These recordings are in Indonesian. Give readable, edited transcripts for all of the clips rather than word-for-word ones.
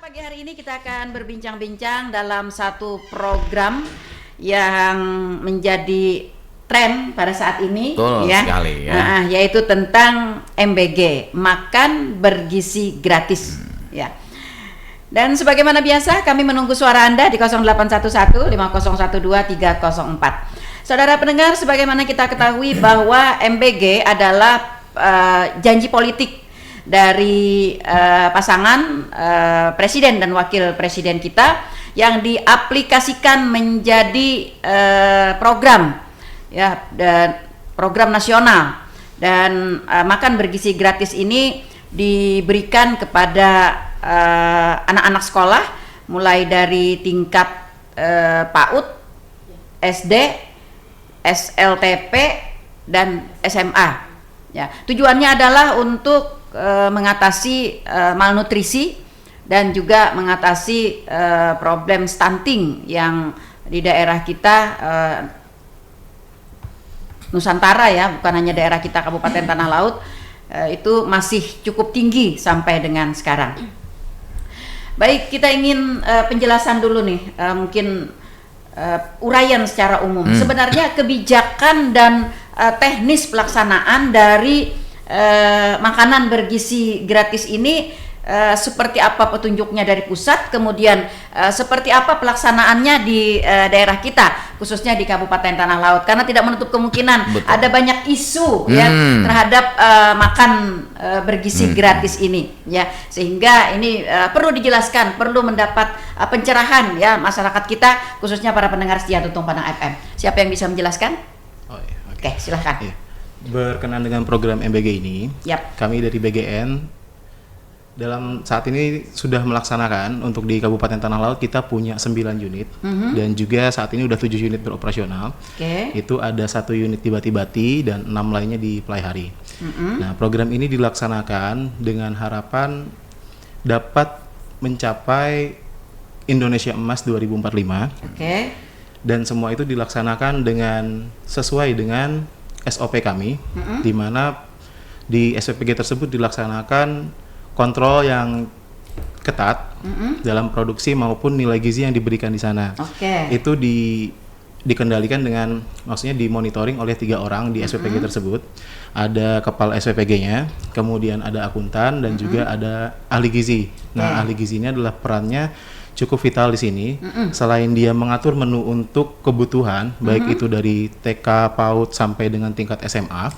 Pagi hari ini kita akan berbincang-bincang dalam satu program yang menjadi tren pada saat ini. Betul ya, sekali ya. yaitu tentang MBG, makan bergizi gratis. Ya. Dan sebagaimana biasa kami menunggu suara Anda di 0811 5012 304. Saudara pendengar, sebagaimana kita ketahui bahwa MBG adalah janji politik dari pasangan presiden dan wakil presiden kita yang diaplikasikan menjadi program ya, dan program nasional. Dan makan bergizi gratis ini diberikan kepada anak-anak sekolah mulai dari tingkat PAUD, SD, SLTP dan SMA. Ya, tujuannya adalah untuk mengatasi malnutrisi dan juga mengatasi problem stunting yang di daerah kita Nusantara ya, bukan hanya daerah kita Kabupaten Tanah Laut, itu masih cukup tinggi sampai dengan sekarang. Baik, kita ingin penjelasan dulu nih, mungkin uraian secara umum. Sebenarnya kebijakan dan teknis pelaksanaan dari makanan bergizi gratis ini seperti apa petunjuknya dari pusat, kemudian seperti apa pelaksanaannya di daerah kita, khususnya di Kabupaten Tanah Laut, karena tidak menutup kemungkinan ada banyak isu ya terhadap makan bergizi gratis ini ya, sehingga ini perlu dijelaskan, perlu mendapat pencerahan ya masyarakat kita, khususnya para pendengar setia Tutung Padang FM. Siapa yang bisa menjelaskan? Oke, silahkan. Iya. Berkenaan dengan program MBG ini, kami dari BGN dalam saat ini sudah melaksanakan untuk di Kabupaten Tanah Laut kita punya 9 unit dan juga saat ini udah 7 unit beroperasional. Itu ada 1 unit di Bati-Bati dan 6 lainnya di Pelaihari. Nah, program ini dilaksanakan dengan harapan dapat mencapai Indonesia Emas 2045. Dan semua itu dilaksanakan dengan sesuai dengan SOP kami, di mana di SOPG tersebut dilaksanakan kontrol yang ketat dalam produksi maupun nilai gizi yang diberikan di sana. Itu dikendalikan dengan, maksudnya dimonitoring oleh 3 orang di SPPG tersebut. Ada kepala SPPG-nya, kemudian ada akuntan dan juga ada ahli gizi. Nah, ahli gizi ini adalah perannya cukup vital di sini. Selain dia mengatur menu untuk kebutuhan, baik itu dari TK, PAUD sampai dengan tingkat SMA.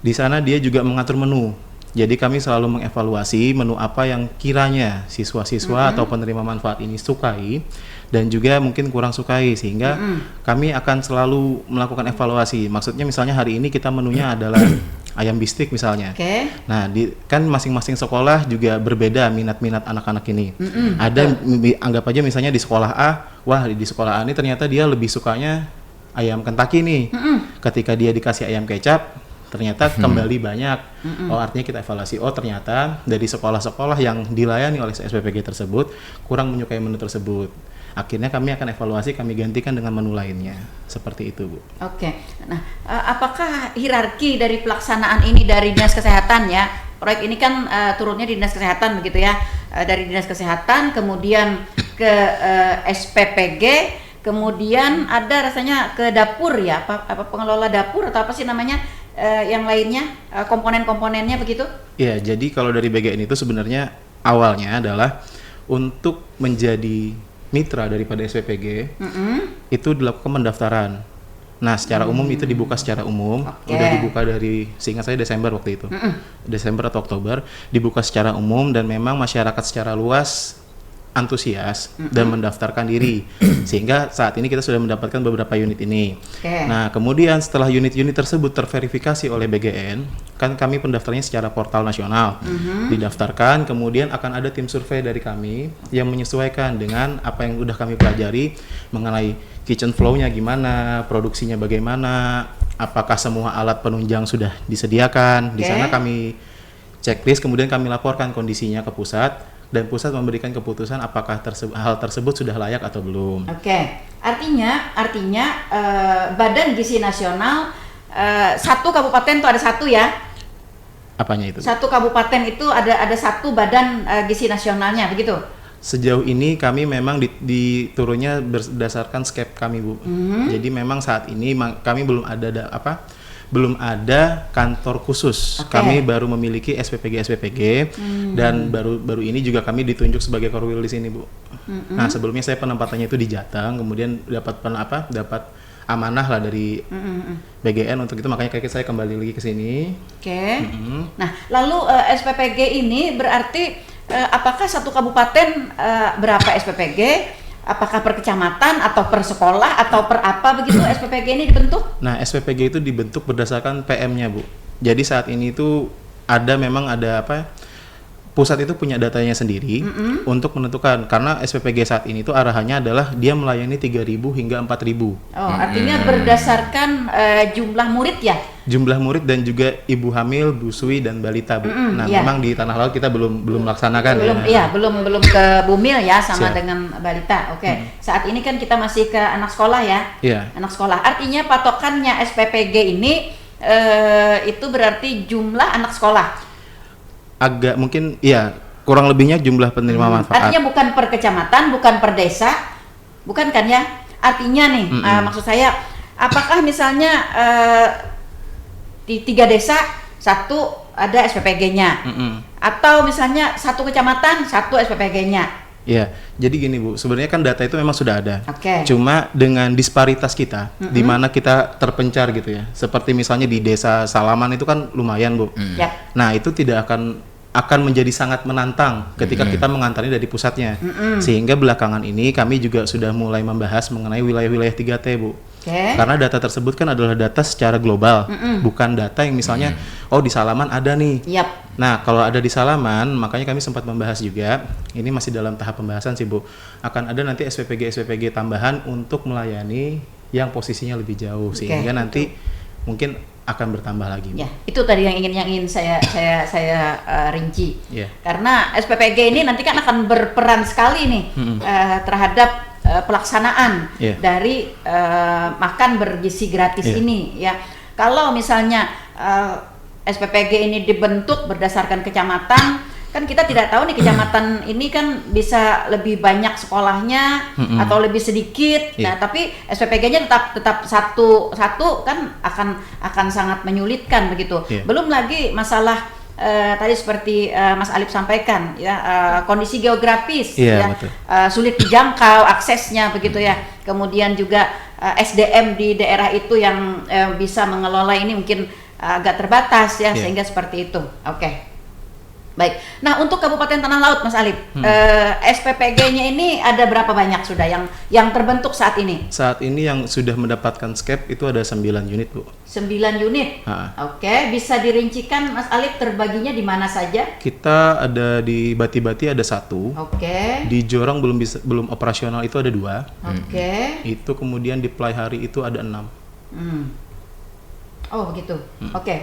Di sana dia juga mengatur menu. Jadi kami selalu mengevaluasi menu apa yang kiranya siswa-siswa atau penerima manfaat ini sukai dan juga mungkin kurang sukai, sehingga kami akan selalu melakukan evaluasi. Maksudnya misalnya hari ini kita menunya adalah ayam bistik misalnya. Nah, kan masing-masing sekolah juga berbeda minat-minat anak-anak ini. Ada anggap aja misalnya di sekolah A, wah di sekolah A ini ternyata dia lebih sukanya ayam Kentucky nih. Ketika dia dikasih ayam kecap, ternyata kembali banyak. Oh, artinya kita evaluasi. Oh, ternyata dari sekolah-sekolah yang dilayani oleh SPPG tersebut kurang menyukai menu tersebut. Akhirnya kami akan evaluasi, kami gantikan dengan menu lainnya. Seperti itu, Bu. Nah, apakah hierarki dari pelaksanaan ini dari Dinas Kesehatan ya? Proyek ini kan turunnya di Dinas Kesehatan begitu ya. Dari Dinas Kesehatan kemudian ke SPPG, kemudian ada rasanya ke dapur ya, apa pengelola dapur atau apa sih namanya, yang lainnya, komponen-komponennya begitu? Iya, jadi kalau dari BGN itu sebenarnya awalnya adalah untuk menjadi mitra daripada SPPG, itu dilakukan pendaftaran. Nah, secara umum itu dibuka secara umum, udah dibuka dari, seingat saya Desember waktu itu, Desember atau Oktober, dibuka secara umum dan memang masyarakat secara luas antusias dan mendaftarkan diri, sehingga saat ini kita sudah mendapatkan beberapa unit ini. Nah, kemudian setelah unit-unit tersebut terverifikasi oleh BGN, kan kami pendaftarnya secara portal nasional, didaftarkan, kemudian akan ada tim survei dari kami yang menyesuaikan dengan apa yang udah kami pelajari mengenai kitchen flow-nya gimana, produksinya bagaimana, apakah semua alat penunjang sudah disediakan. Di sana kami checklist, kemudian kami laporkan kondisinya ke pusat, dan pusat memberikan keputusan apakah hal tersebut sudah layak atau belum. Artinya Badan Gizi Nasional satu kabupaten tuh ada satu ya? Apanya itu? Satu kabupaten itu ada satu badan gizi nasionalnya, begitu? Sejauh ini kami memang diturunnya berdasarkan skep kami, Bu. Jadi memang saat ini kami belum belum ada kantor khusus. Kami baru memiliki SPPG dan baru ini juga kami ditunjuk sebagai korwil di sini, Bu. Nah, sebelumnya saya penempatannya itu di Jateng, kemudian dapat amanah lah dari BGN untuk itu, makanya saya kembali lagi ke sini. Nah, lalu SPPG ini berarti apakah satu kabupaten berapa SPPG? Apakah per kecamatan atau per sekolah atau per apa begitu SPPG ini dibentuk? Nah, SPPG itu dibentuk berdasarkan PM-nya, Bu. Jadi saat ini itu memang ada pusat itu punya datanya sendiri untuk menentukan, karena SPPG saat ini itu arahannya adalah dia melayani 3.000 hingga 4.000. Oh, artinya berdasarkan jumlah murid ya? Jumlah murid dan juga ibu hamil, busui dan balita, Bu. Nah, memang di Tanah Laut kita belum melaksanakan belum ke bumil ya sama dengan balita. Saat ini kan kita masih ke anak sekolah ya? Anak sekolah. Artinya patokannya SPPG ini itu berarti jumlah anak sekolah. Agak mungkin kurang lebihnya jumlah penerima manfaat. Artinya bukan per kecamatan, bukan per desa, bukan kan ya? Artinya nih, maksud saya, apakah misalnya di 3 desa satu ada SPPG-nya, atau misalnya satu kecamatan satu SPPG-nya? Iya, jadi gini, Bu, sebenarnya kan data itu memang sudah ada. Cuma dengan disparitas kita, di mana kita terpencar gitu ya. Seperti misalnya di desa Salaman itu kan lumayan, Bu. Nah, itu tidak akan menjadi sangat menantang ketika kita mengantarnya dari pusatnya. Sehingga belakangan ini kami juga sudah mulai membahas mengenai wilayah-wilayah 3T, Bu. Karena data tersebut kan adalah data secara global, bukan data yang misalnya di Salaman ada nih. Nah, kalau ada di Salaman, makanya kami sempat membahas juga, ini masih dalam tahap pembahasan sih, Bu. Akan ada nanti SPPG tambahan untuk melayani yang posisinya lebih jauh, sehingga nanti mungkin akan bertambah lagi. Ya, itu tadi yang ingin saya rinci. Karena SPPG ini nanti kan akan berperan sekali nih terhadap pelaksanaan dari makan bergizi gratis ini ya. Kalau misalnya SPPG ini dibentuk berdasarkan kecamatan, kan kita tidak tahu nih kecamatan ini kan bisa lebih banyak sekolahnya atau lebih sedikit. Nah, tapi SPPG-nya tetap satu kan akan sangat menyulitkan begitu. Belum lagi masalah tadi seperti Mas Alip sampaikan ya, kondisi geografis sulit dijangkau aksesnya begitu ya. Kemudian juga SDM di daerah itu yang bisa mengelola ini mungkin agak terbatas ya, sehingga seperti itu. Baik. Nah, untuk Kabupaten Tanah Laut, Mas Alip, SPPG-nya ini ada berapa banyak sudah yang terbentuk saat ini? Saat ini yang sudah mendapatkan skep itu ada 9 unit, Bu. 9 unit? Bisa dirincikan, Mas Alip, terbaginya di mana saja? Kita ada di Bati-Bati ada 1. Di Jorong belum operasional itu ada 2. Itu kemudian di Pelaihari itu ada 6. Oh begitu.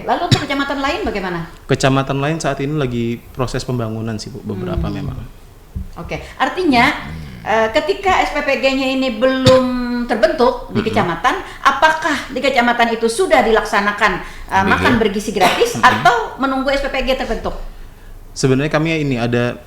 Lalu untuk kecamatan lain bagaimana? Kecamatan lain saat ini lagi proses pembangunan sih, Bu, beberapa memang. Artinya ketika SPPG-nya ini belum terbentuk di kecamatan, apakah di kecamatan itu sudah dilaksanakan makan bergizi gratis atau menunggu SPPG terbentuk? Sebenarnya kami ini ada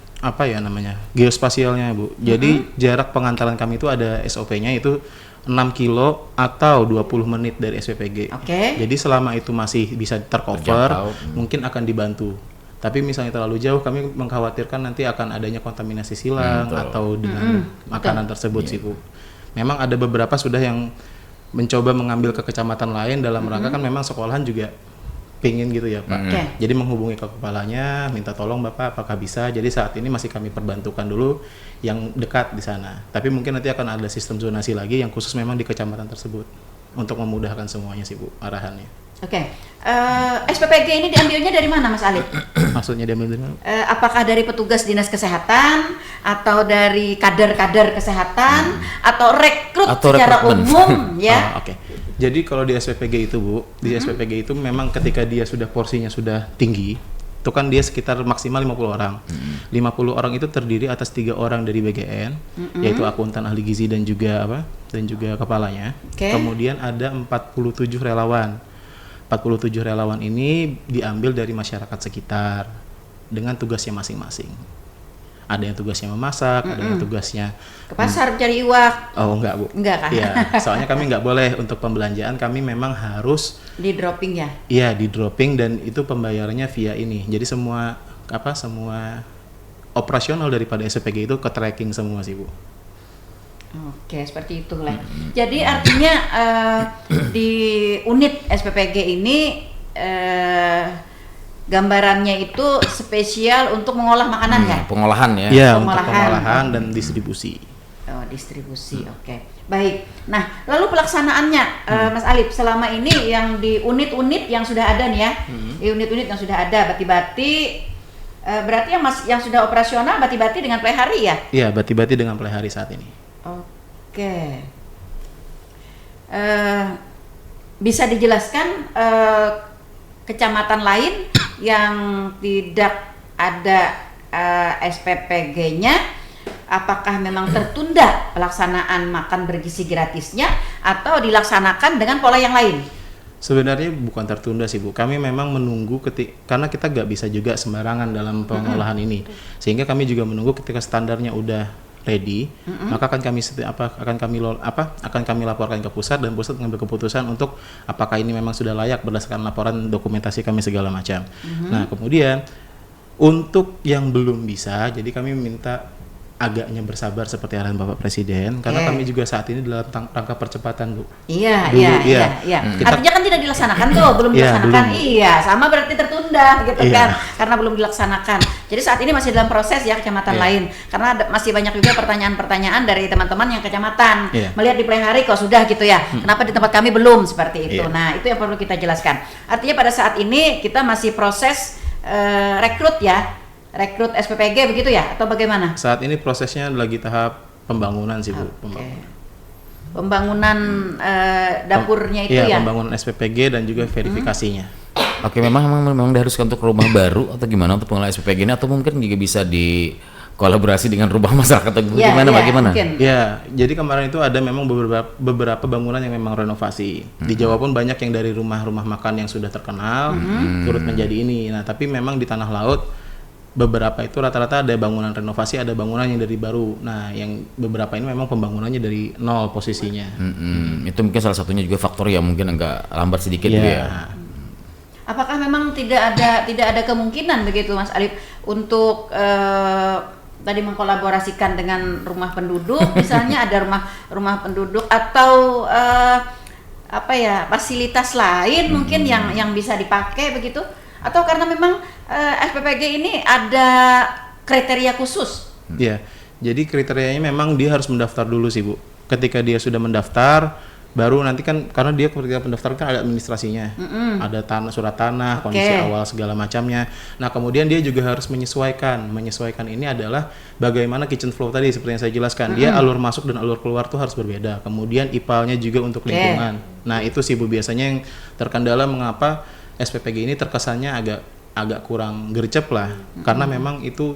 geospasialnya, Bu. Jadi jarak pengantaran kami itu ada SOP-nya itu 6 kilo atau 20 menit dari SPPG. Jadi selama itu masih bisa tercover, mungkin akan dibantu. Tapi misalnya terlalu jauh, kami mengkhawatirkan nanti akan adanya kontaminasi silang atau dengan makanan tersebut sih, Bu. Memang ada beberapa sudah yang mencoba mengambil ke kecamatan lain dalam rangka kan memang sekolahan juga pingin gitu ya, Pak. Jadi menghubungi ke kepalanya, minta tolong Bapak apakah bisa. Jadi saat ini masih kami perbantukan dulu yang dekat di sana. Tapi mungkin nanti akan ada sistem zonasi lagi yang khusus memang di kecamatan tersebut untuk memudahkan semuanya sih, Bu, arahannya. SPPG ini diambilnya dari mana, Mas Alip? Maksudnya diambil dari mana? Apakah dari petugas dinas kesehatan atau dari kader-kader kesehatan atau rekrut secara umum ya? Jadi kalau di SPPG itu, Bu, di SPPG itu memang ketika dia sudah porsinya sudah tinggi, itu kan dia sekitar maksimal 50 orang. 50 orang itu terdiri atas 3 orang dari BGN, yaitu akuntan, ahli gizi dan juga kepalanya. Kemudian ada 47 relawan. 47 relawan ini diambil dari masyarakat sekitar dengan tugasnya masing-masing. Ada yang tugasnya memasak, ada yang tugasnya ke pasar mencari uang. Oh enggak Bu. Enggak kan? Iya, soalnya kami nggak boleh untuk pembelanjaan, kami memang harus Di dropping ya? Iya, di dropping dan itu pembayarannya via ini. Jadi semua operasional daripada SPPG itu ke tracking semua sih Bu. Oke, seperti itulah. Jadi artinya di unit SPPG ini gambarannya itu spesial untuk mengolah makanan kan? Pengolahan ya? Iya, untuk pengolahan dan distribusi. Oh, distribusi, oke. Baik. Nah, lalu pelaksanaannya, Mas Alip, selama ini yang di unit-unit yang sudah ada nih ya, di unit-unit yang sudah ada, bati-bati, berarti yang sudah operasional bati-bati dengan pelihari ya? Iya, bati-bati dengan pelihari saat ini. Oke. Bisa dijelaskan kecamatan lain yang tidak ada SPPG-nya, apakah memang tertunda pelaksanaan makan bergizi gratisnya atau dilaksanakan dengan pola yang lain? Sebenarnya bukan tertunda sih Bu, kami memang menunggu karena kita nggak bisa juga sembarangan dalam pengolahan ini, sehingga kami juga menunggu ketika standarnya udah ready, maka akan kami laporkan ke pusat dan pusat mengambil keputusan untuk apakah ini memang sudah layak berdasarkan laporan dokumentasi kami segala macam. Nah kemudian untuk yang belum bisa, jadi kami minta agaknya bersabar seperti arahan Bapak Presiden, karena kami juga saat ini dalam rangka percepatan Bu. Iya. Artinya kan tidak dilaksanakan tuh, belum dilaksanakan. Iya, sama berarti tertunda gitu kan, karena belum dilaksanakan. Jadi saat ini masih dalam proses ya kecamatan lain, karena masih banyak juga pertanyaan-pertanyaan dari teman-teman yang kecamatan melihat di pelihari kok sudah gitu ya, kenapa di tempat kami belum seperti itu. Nah itu yang perlu kita jelaskan. Artinya pada saat ini kita masih proses rekrut rekrut SPPG begitu ya atau bagaimana? Saat ini prosesnya lagi tahap pembangunan sih Bu. Pembangunan dapurnya itu ya? Pembangunan SPPG dan juga verifikasinya. Oke, memang diharuskan untuk rumah baru atau gimana untuk pengelola SPPG ini, atau mungkin juga bisa dikolaborasi dengan rumah masyarakat atau bagaimana? Ya, jadi kemarin itu ada memang beberapa bangunan yang memang renovasi. Di Jawa pun banyak yang dari rumah-rumah makan yang sudah terkenal turut menjadi ini. Nah, tapi memang di tanah laut beberapa itu rata-rata ada bangunan renovasi, ada bangunan yang dari baru. Nah, yang beberapa ini memang pembangunannya dari nol posisinya. Itu mungkin salah satunya juga faktor yang mungkin agak lambat sedikit ya. Apakah memang tidak ada kemungkinan begitu Mas Alip untuk tadi mengkolaborasikan dengan rumah penduduk, misalnya ada rumah penduduk atau fasilitas lain mungkin yang bisa dipakai begitu? Atau karena memang SPPG ini ada kriteria khusus? Iya, jadi kriterianya memang dia harus mendaftar dulu sih Bu. Ketika dia sudah mendaftar, baru nanti kan karena dia ketika pendaftaran kan ada administrasinya, ada surat tanah, kondisi awal segala macamnya. Nah kemudian dia juga harus menyesuaikan ini adalah bagaimana kitchen flow tadi seperti yang saya jelaskan. Dia alur masuk dan alur keluar tuh harus berbeda. Kemudian IPAL-nya juga untuk lingkungan. Nah itu sih Bu biasanya yang terkendala mengapa SPPG ini terkesannya agak kurang gercep lah, karena memang itu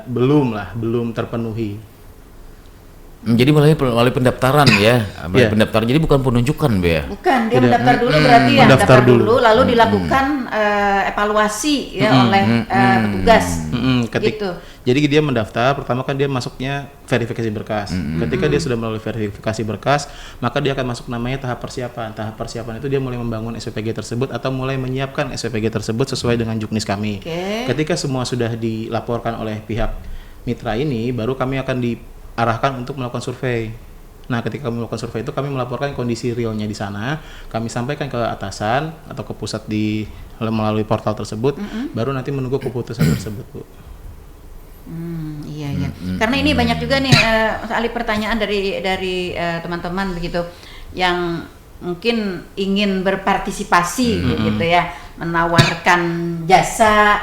belum terpenuhi. Jadi melalui pendaftaran ya, pendaftaran. Jadi bukan penunjukan Bu ya? Bukan, dia mendaftar dulu berarti ya, mendaftar dulu lalu dilakukan evaluasi ya oleh petugas. Gitu. Jadi dia mendaftar, pertama kan dia masuknya verifikasi berkas. Ketika dia sudah melalui verifikasi berkas, maka dia akan masuk namanya tahap persiapan. Tahap persiapan itu dia mulai membangun SPPG tersebut atau mulai menyiapkan SPPG tersebut sesuai dengan juknis kami. Ketika semua sudah dilaporkan oleh pihak mitra ini, baru kami akan diarahkan untuk melakukan survei. Nah, ketika kami melakukan survei itu kami melaporkan kondisi realnya di sana, kami sampaikan ke atasan atau ke pusat melalui portal tersebut, baru nanti menunggu keputusan tersebut, Bu. Iya. Karena ini banyak juga nih Mas Ali pertanyaan dari teman-teman begitu yang mungkin ingin berpartisipasi begitu ya, menawarkan jasa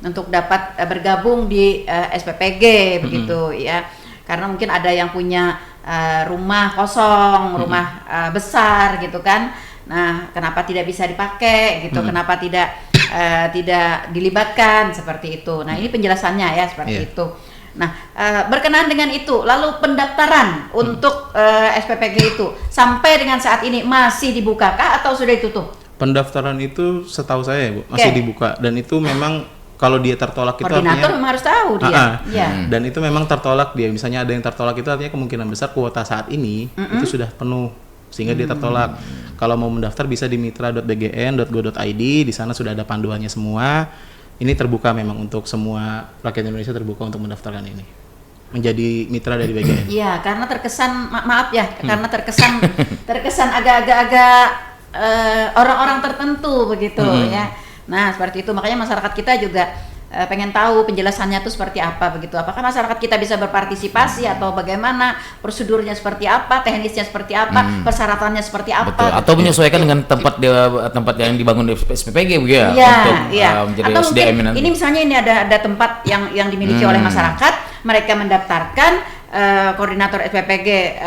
untuk dapat bergabung di SPPG begitu ya. Karena mungkin ada yang punya rumah kosong, rumah besar gitu kan. Nah, kenapa tidak bisa dipakai gitu? Kenapa tidak dilibatkan seperti itu? Nah, ini penjelasannya ya seperti itu. Nah, berkenaan dengan itu, lalu pendaftaran untuk SPPG itu sampai dengan saat ini masih dibukakah atau sudah ditutup? Pendaftaran itu setahu saya Bu masih dibuka, dan itu memang kalau dia tertolak itu koordinator artinya memang harus tahu dia. Ya. Dan itu memang tertolak dia. Misalnya ada yang tertolak itu artinya kemungkinan besar kuota saat ini itu sudah penuh sehingga dia tertolak. Kalau mau mendaftar bisa di mitra.bgn.go.id, di sana sudah ada panduannya semua. Ini terbuka memang untuk semua rakyat Indonesia, terbuka untuk mendaftarkan ini menjadi mitra dari BGN. Iya, karena terkesan maaf ya, karena terkesan agak-agak orang-orang tertentu begitu ya. Nah, seperti itu makanya masyarakat kita juga pengen tahu penjelasannya itu seperti apa begitu. Apakah masyarakat kita bisa berpartisipasi atau bagaimana, prosedurnya seperti apa, teknisnya seperti apa, persyaratannya seperti apa. Betul. Atau menyesuaikan dengan tempat yang dibangun di SPPG begitu ya, untuk menjadi atau SDM mungkin nanti. ini misalnya ini ada tempat yang dimiliki oleh masyarakat, mereka mendaftarkan, koordinator SPPG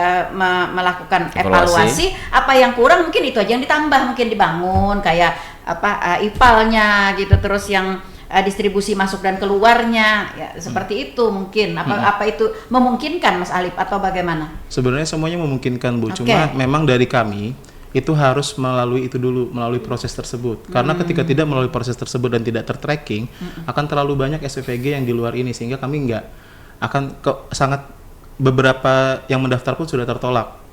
melakukan evaluasi, apa yang kurang mungkin itu aja yang ditambah, mungkin dibangun kayak IPAL-nya gitu, terus yang distribusi masuk dan keluarnya ya seperti itu mungkin. Apa itu memungkinkan Mas Alif atau bagaimana? Sebenarnya semuanya memungkinkan Bu, cuma memang dari kami itu harus melalui itu dulu, melalui proses tersebut. Karena ketika tidak melalui proses tersebut dan tidak tertracking, akan terlalu banyak SPPG yang di luar ini, sehingga kami nggak akan sangat beberapa yang mendaftar pun sudah tertolak.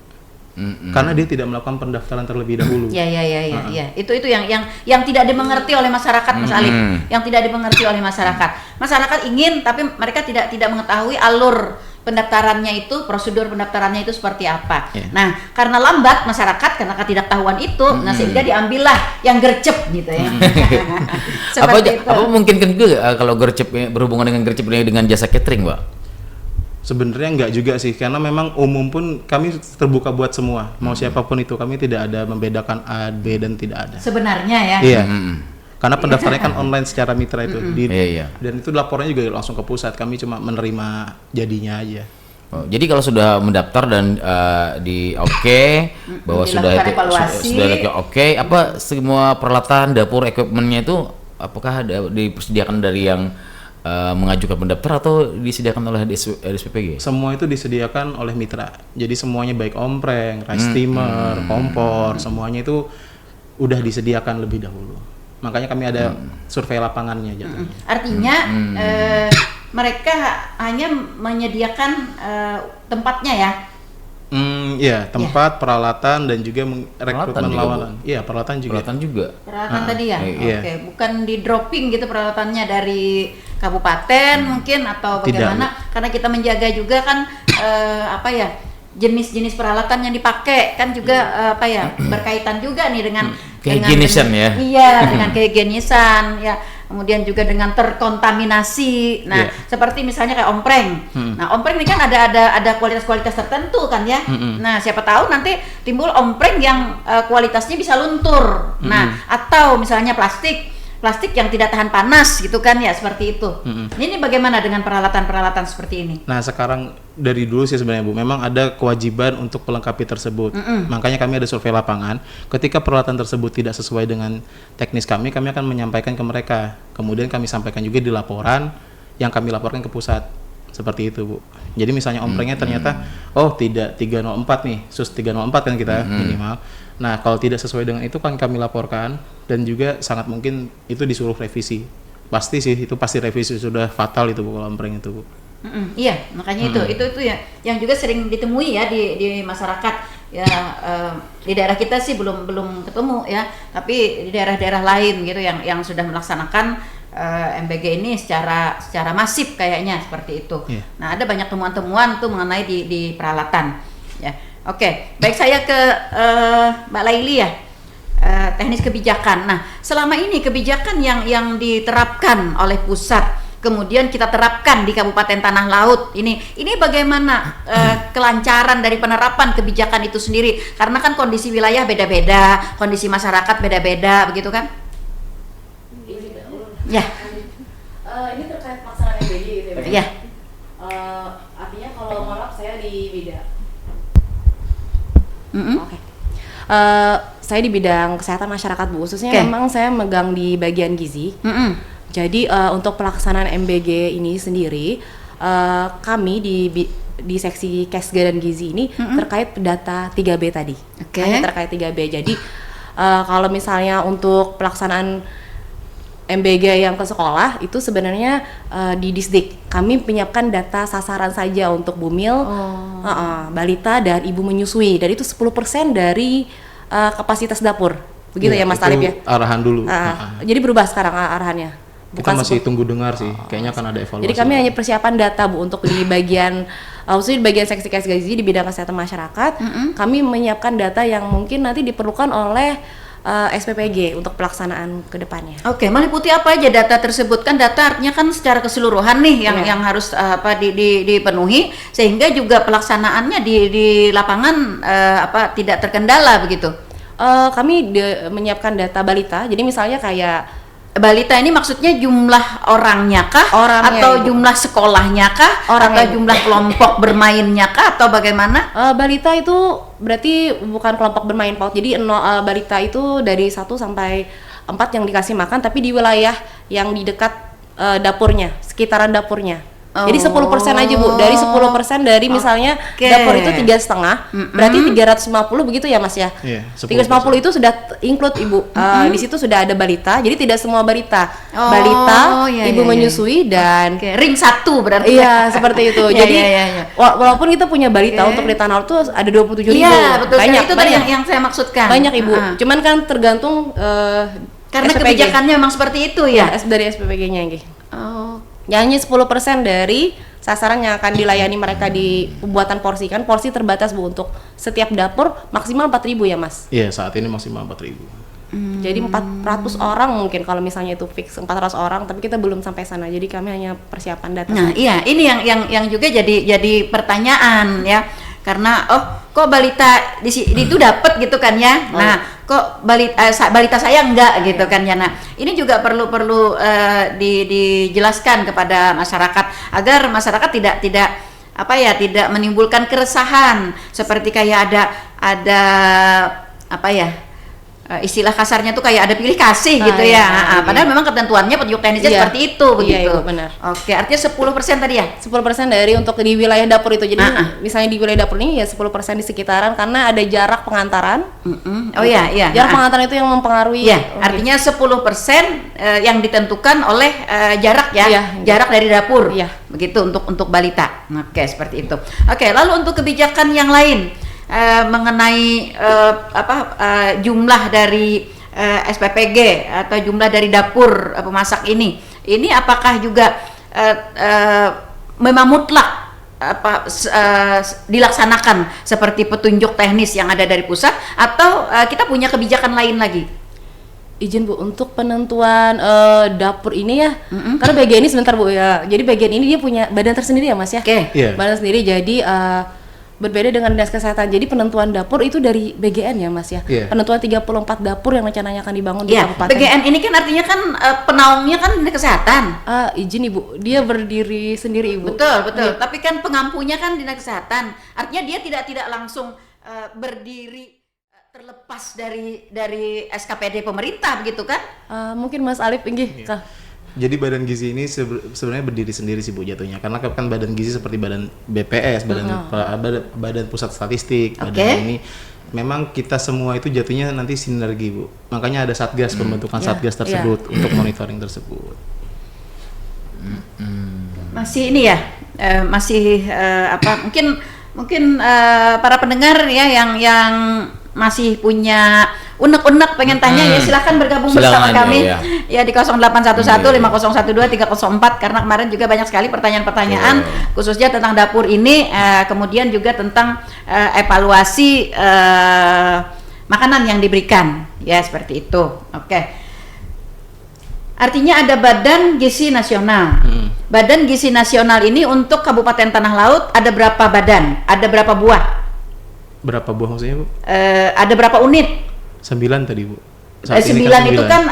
Karena dia tidak melakukan pendaftaran terlebih dahulu. Ya. Itu yang tidak dimengerti oleh masyarakat, Mas Alif. Yang tidak dimengerti oleh masyarakat. Masyarakat ingin, tapi mereka tidak mengetahui alur pendaftarannya itu, prosedur pendaftarannya itu seperti apa. Nah, karena lambat masyarakat karena ketidaktahuan itu, nah sehingga diambillah yang gercep gitu ya. Apa mungkin kan juga kalau gercep berhubungan dengan gercep dengan jasa catering, Mbak? Sebenarnya enggak juga sih, karena memang umum pun kami terbuka buat semua, mau siapapun itu, kami tidak ada membedakan A, B dan tidak ada. Sebenarnya ya. Iya. Karena pendaftarannya kan online secara mitra itu, dan itu laporannya juga langsung ke pusat, kami cuma menerima jadinya aja. Oh, jadi kalau sudah mendaftar dan di bahwa sudah apa semua peralatan dapur equipmentnya itu apakah ada disediakan dari yang mengajukan pendaftar atau disediakan oleh SPPG? Semua itu disediakan oleh mitra. Jadi semuanya baik ompreng, rice steamer, kompor, semuanya itu udah disediakan lebih dahulu. Makanya kami ada survei lapangannya jatuhnya. Artinya mereka hanya menyediakan tempatnya ya? Iya, tempat, peralatan dan juga rekrutmen lawanan. Iya, peralatan juga. Peralatan tadi ya? Oke, bukan di dropping gitu peralatannya dari kabupaten mungkin atau bagaimana? Tidak. Karena kita menjaga juga kan jenis-jenis peralatan yang dipakai kan juga berkaitan juga nih dengan kehigienisan ya. Iya, dengan kehigienisan ya. Kemudian juga dengan terkontaminasi. Nah, seperti misalnya kayak ompreng. Nah, ompreng ini kan ada kualitas-kualitas tertentu kan ya. Nah, siapa tahu nanti timbul ompreng yang kualitasnya bisa luntur. Nah, atau misalnya plastik yang tidak tahan panas gitu kan ya, seperti itu. Ini bagaimana dengan peralatan-peralatan seperti ini? Nah, sekarang dari dulu sih sebenarnya Bu, memang ada kewajiban untuk melengkapi tersebut. Makanya kami ada survei lapangan. Ketika peralatan tersebut tidak sesuai dengan teknis kami akan menyampaikan ke mereka. Kemudian kami sampaikan juga di laporan yang kami laporkan ke pusat. Seperti itu Bu. Jadi misalnya omprengnya ternyata tidak 304 nih, SUS 304 kan kita minimal. Nah, kalau tidak sesuai dengan itu kan kami laporkan, dan juga sangat mungkin itu disuruh revisi. Pasti revisi, sudah fatal itu Bu kalau ompreng itu Bu. Iya, makanya itu ya yang juga sering ditemui ya di masyarakat ya. Di daerah kita sih belum ketemu ya, tapi di daerah-daerah lain gitu yang sudah melaksanakan MBG ini secara masif kayaknya seperti itu. Nah, ada banyak temuan-temuan tuh mengenai di peralatan ya. Oke, baik, saya ke Mbak Laili ya, teknis kebijakan. Nah, selama ini kebijakan yang diterapkan oleh pusat, kemudian kita terapkan di Kabupaten Tanah Laut, ini bagaimana kelancaran dari penerapan kebijakan itu sendiri? Karena kan kondisi wilayah beda-beda, kondisi masyarakat beda-beda, begitu kan? Ya. Ini terkait pelaksanaan MBG gitu ya? Ya. Artinya kalau maaf saya di bidang. Oke. Saya di bidang kesehatan masyarakat Bu, khususnya memang saya megang di bagian gizi. Jadi untuk pelaksanaan MBG ini sendiri, kami di seksi Kesga dan Gizi ini terkait data 3B tadi. Hanya terkait 3B. Jadi Kalau misalnya untuk pelaksanaan MBG yang ke sekolah itu sebenarnya di Disdik kami menyiapkan data sasaran saja untuk bumil, balita dan ibu menyusui, dan itu 10% dari kapasitas dapur. Begitu ya Mas Talib ya? Arahan dulu. Jadi berubah sekarang arahannya. Kita masih tunggu dengar sih, kayaknya akan ada evaluasi. Jadi kami hanya persiapan data Bu untuk di bagian khususnya di bagian seksi gizi di bidang kesehatan masyarakat. Kami menyiapkan data yang mungkin nanti diperlukan oleh SPPG untuk pelaksanaan ke depannya. Oke, meliputi apa aja data tersebut? Kan data artinya kan secara keseluruhan nih yang harus dipenuhi sehingga juga pelaksanaannya di lapangan tidak terkendala begitu. Kami menyiapkan data balita. Jadi misalnya kayak balita ini maksudnya jumlah orangnya kah? Atau Ibu. jumlah sekolahnya kah? Atau jumlah kelompok bermainnya kah? Atau bagaimana? Balita itu berarti bukan kelompok bermain PAUD. Jadi balita itu dari 1 sampai 4 yang dikasih makan, tapi di wilayah yang di dekat dapurnya, sekitaran dapurnya. Jadi 10% aja Bu, dari 10% dari misalnya dapur itu 3,5, berarti 350 begitu ya Mas ya? Iya, 350 itu sudah include Ibu, di situ sudah ada balita, jadi tidak semua balita, ibu menyusui dan ring 1 berarti. Iya seperti itu. Jadi walaupun kita punya balita untuk di Tanah Laut tuh ada 27.000. Iya betul, banyak, itu tadi yang saya maksudkan. Banyak Ibu, cuman kan tergantung karena SPPG. kebijakannya memang seperti itu ya? Dari SPPG-nya hanya 10% dari sasaran yang akan dilayani mereka di pembuatan porsi. Kan porsi terbatas Bu, untuk setiap dapur maksimal 4.000 ya Mas? Iya, saat ini maksimal 4.000. Jadi 400 orang mungkin kalau misalnya itu fix 400 orang, tapi kita belum sampai sana. Jadi kami hanya persiapan data. Nah, iya, ini yang juga jadi pertanyaan ya. Karena kok balita itu dapat gitu kan ya. Nah, kok balita saya enggak gitu kan ya. Nah, ini juga perlu dijelaskan kepada masyarakat agar masyarakat tidak menimbulkan keresahan seperti kayak ada istilah kasarnya tuh kayak ada pilih kasih gitu ya. Padahal memang ketentuannya petunjuk teknisnya seperti itu begitu. Iya, Ibu, benar. Oke, artinya 10% tadi ya? 10% dari untuk di wilayah dapur itu. Jadi misalnya di wilayah dapur ini ya 10% di sekitaran karena ada jarak pengantaran. Oh iya. Jarak pengantaran itu yang mempengaruhi. Iya, artinya 10% yang ditentukan oleh jarak ya. Jarak dari dapur. Iya. Begitu untuk balita. Oke, seperti itu. Oke, lalu untuk kebijakan yang lain mengenai jumlah dari SPPG atau jumlah dari dapur pemasak ini apakah juga memang mutlak dilaksanakan seperti petunjuk teknis yang ada dari pusat atau kita punya kebijakan lain lagi? Izin Bu, untuk penentuan dapur ini ya, karena bagian ini sebentar Bu ya. Jadi bagian ini dia punya badan tersendiri ya Mas ya. Badan sendiri, jadi berbeda dengan Dinas Kesehatan. Jadi penentuan dapur itu dari BGN ya Mas ya. Penentuan 34 dapur yang rencananya akan dibangun di kabupaten. BGN ini kan artinya kan penaungnya kan Dinas Kesehatan. Izin Ibu, dia berdiri sendiri Ibu. Betul. Tapi kan pengampunya kan Dinas Kesehatan. Artinya dia tidak langsung berdiri terlepas dari SKPD pemerintah begitu kan? Mungkin Mas Alif inggih. Jadi badan gizi ini sebenarnya berdiri sendiri sih Bu jatuhnya, karena kan badan gizi seperti badan BPS, badan pusat statistik, badan ini memang kita semua itu jatuhnya nanti sinergi Bu. Makanya ada satgas, pembentukan satgas tersebut untuk monitoring tersebut. Masih ini ya, mungkin para pendengar ya yang masih punya unek-unek pengen tanya ya silahkan bergabung bersama kami ya di 0811-5012-304 karena kemarin juga banyak sekali pertanyaan-pertanyaan khususnya tentang dapur ini, kemudian juga tentang evaluasi makanan yang diberikan ya seperti itu. Oke. Artinya ada Badan Gizi Nasional. Badan Gizi Nasional ini untuk Kabupaten Tanah Laut ada berapa badan? Ada berapa buah? Berapa buah maksudnya Bu? Ada berapa unit? 9 tadi Bu. 9 itu kan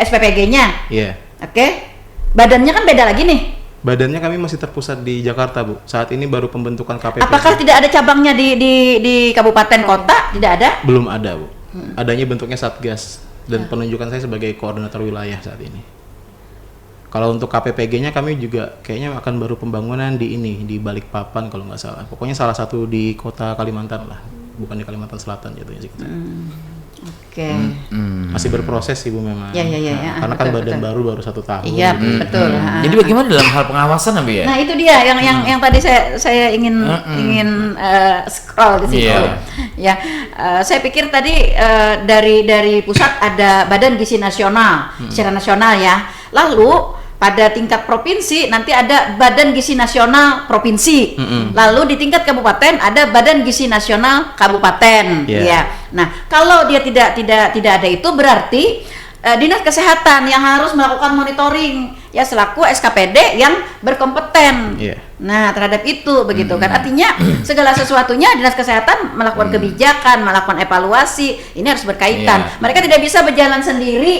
SPPG-nya. Iya. Oke. Badannya kan beda lagi nih. Badannya kami masih terpusat di Jakarta Bu. Saat ini baru pembentukan KPP. Apakah tidak ada cabangnya di kabupaten kota? Tidak ada? Belum ada Bu. Adanya bentuknya satgas dan penunjukan saya sebagai koordinator wilayah saat ini. Kalau untuk KPPG-nya kami juga kayaknya akan baru pembangunan di Balikpapan kalau nggak salah. Pokoknya salah satu di kota Kalimantan lah, bukan di Kalimantan Selatan jatuhnya sih kita. Oke. Masih berproses Ibu memang. Ya. Karena kan badan baru 1 tahun. Iya, betul. Jadi bagaimana dalam hal pengawasan Abi ya? Nah, itu dia yang tadi saya ingin scroll di situ. Ya, saya pikir tadi dari pusat ada Badan Gizi Nasional secara nasional ya. Lalu pada tingkat provinsi nanti ada Badan Gizi Nasional Provinsi. Lalu di tingkat kabupaten ada Badan Gizi Nasional Kabupaten. Ya. Nah, kalau dia tidak ada itu berarti Dinas Kesehatan yang harus melakukan monitoring ya selaku SKPD yang berkompeten. Nah, terhadap itu begitu kan. Artinya segala sesuatunya Dinas Kesehatan melakukan kebijakan, melakukan evaluasi, ini harus berkaitan. Mereka tidak bisa berjalan sendiri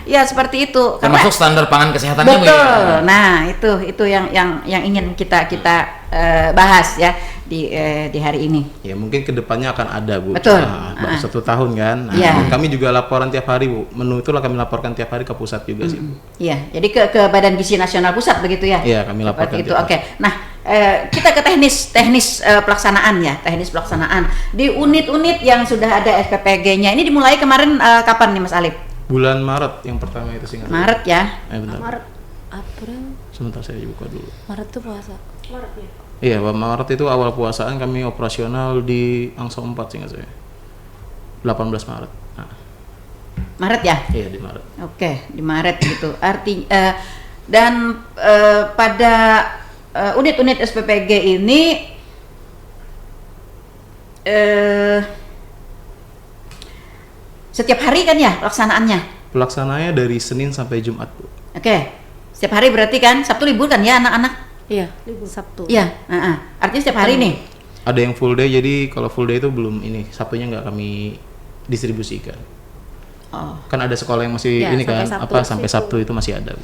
ya seperti itu. Termasuk standar pangan kesehatannya. Betul. Nah, itu yang ingin kita bahas ya di hari ini. Ya mungkin kedepannya akan ada Bu. Betul. Baru 1 tahun kan. Kami juga laporan tiap hari Bu. Menu itulah kami laporkan tiap hari ke pusat juga sih Bu. Iya. Jadi ke Badan Gizi Nasional Pusat begitu ya. Iya, kami laporkan itu. Oke. Nah, kita ke teknis pelaksanaan ya. Teknis pelaksanaan di unit-unit yang sudah ada SPPG-nya. Ini dimulai kemarin kapan nih Mas Alif? Bulan Maret yang pertama itu singkat. Maret ya. Maret, April. Sebentar saya buka dulu. Maret tuh puasa. Maret ya. Iya, Maret itu awal puasaan kami operasional di Angso 4 seingat saya. 18 Maret. Maret ya? Iya, di Maret. Oke, di Maret gitu. Dan pada unit-unit SPPG ini setiap hari kan ya pelaksanaannya? Pelaksanaannya dari Senin sampai Jumat, Bu. Oke. Setiap hari berarti kan Sabtu libur kan ya anak-anak? Iya, libur Sabtu. Iya, artinya setiap hari nih. Ada yang full day, jadi kalau full day itu belum ini, Sabtunya nggak kami distribusikan. Kan ada sekolah yang masih ini kan, sampai Sabtu itu masih ada.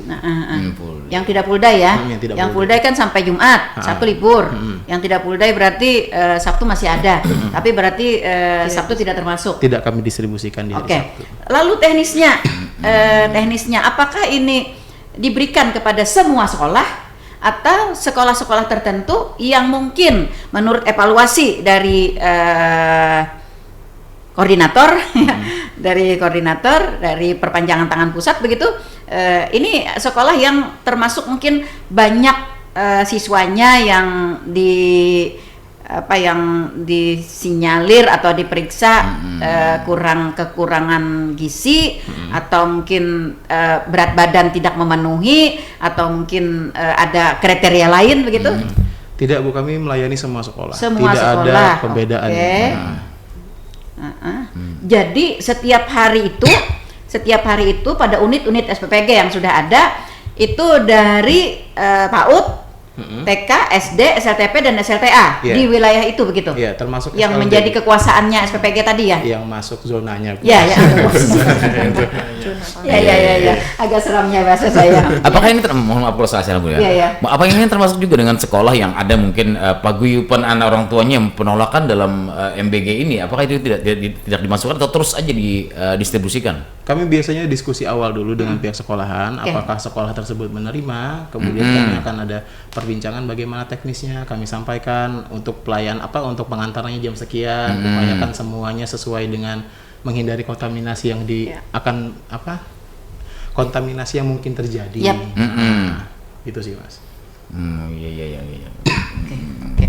Yang tidak full day ya, yang full day kan sampai Jumat, Sabtu libur. Yang tidak full day berarti Sabtu masih ada, tapi berarti Sabtu tidak termasuk. Tidak kami distribusikan di hari Sabtu. Lalu teknisnya, apakah ini diberikan kepada semua sekolah? Atau sekolah-sekolah tertentu yang mungkin menurut evaluasi dari koordinator dari perpanjangan tangan pusat begitu, ini sekolah yang termasuk mungkin banyak siswanya yang disinyalir atau diperiksa kekurangan gizi atau mungkin berat badan tidak memenuhi atau mungkin ada kriteria lain begitu. Tidak Bu, kami melayani semua sekolah. Tidak ada pembedaan. Jadi setiap hari itu pada unit-unit SPPG yang sudah ada itu dari PAUD, TK, SD, SLTP dan SLTA di wilayah itu begitu. Iya, termasuk yang menjadi kekuasaannya SPPG tadi ya. Yang masuk zonanya. Iya. Ya. Agak seramnya bahasa saya. Apakah ini mohon maaf salah Bu ya? Iya. Apa ini termasuk juga dengan sekolah yang ada mungkin paguyuban anak orang tuanya yang penolakan dalam MBG ini? Apakah itu tidak dimasukkan atau terus aja didistribusikan? Kami biasanya diskusi awal dulu dengan pihak sekolahan, apakah sekolah tersebut menerima, kemudian kami akan ada perbincangan bagaimana teknisnya, kami sampaikan untuk untuk pengantarannya jam sekian, upayakan semuanya sesuai dengan menghindari kontaminasi yang kontaminasi yang mungkin terjadi. Itu sih Mas. Iya. Oke.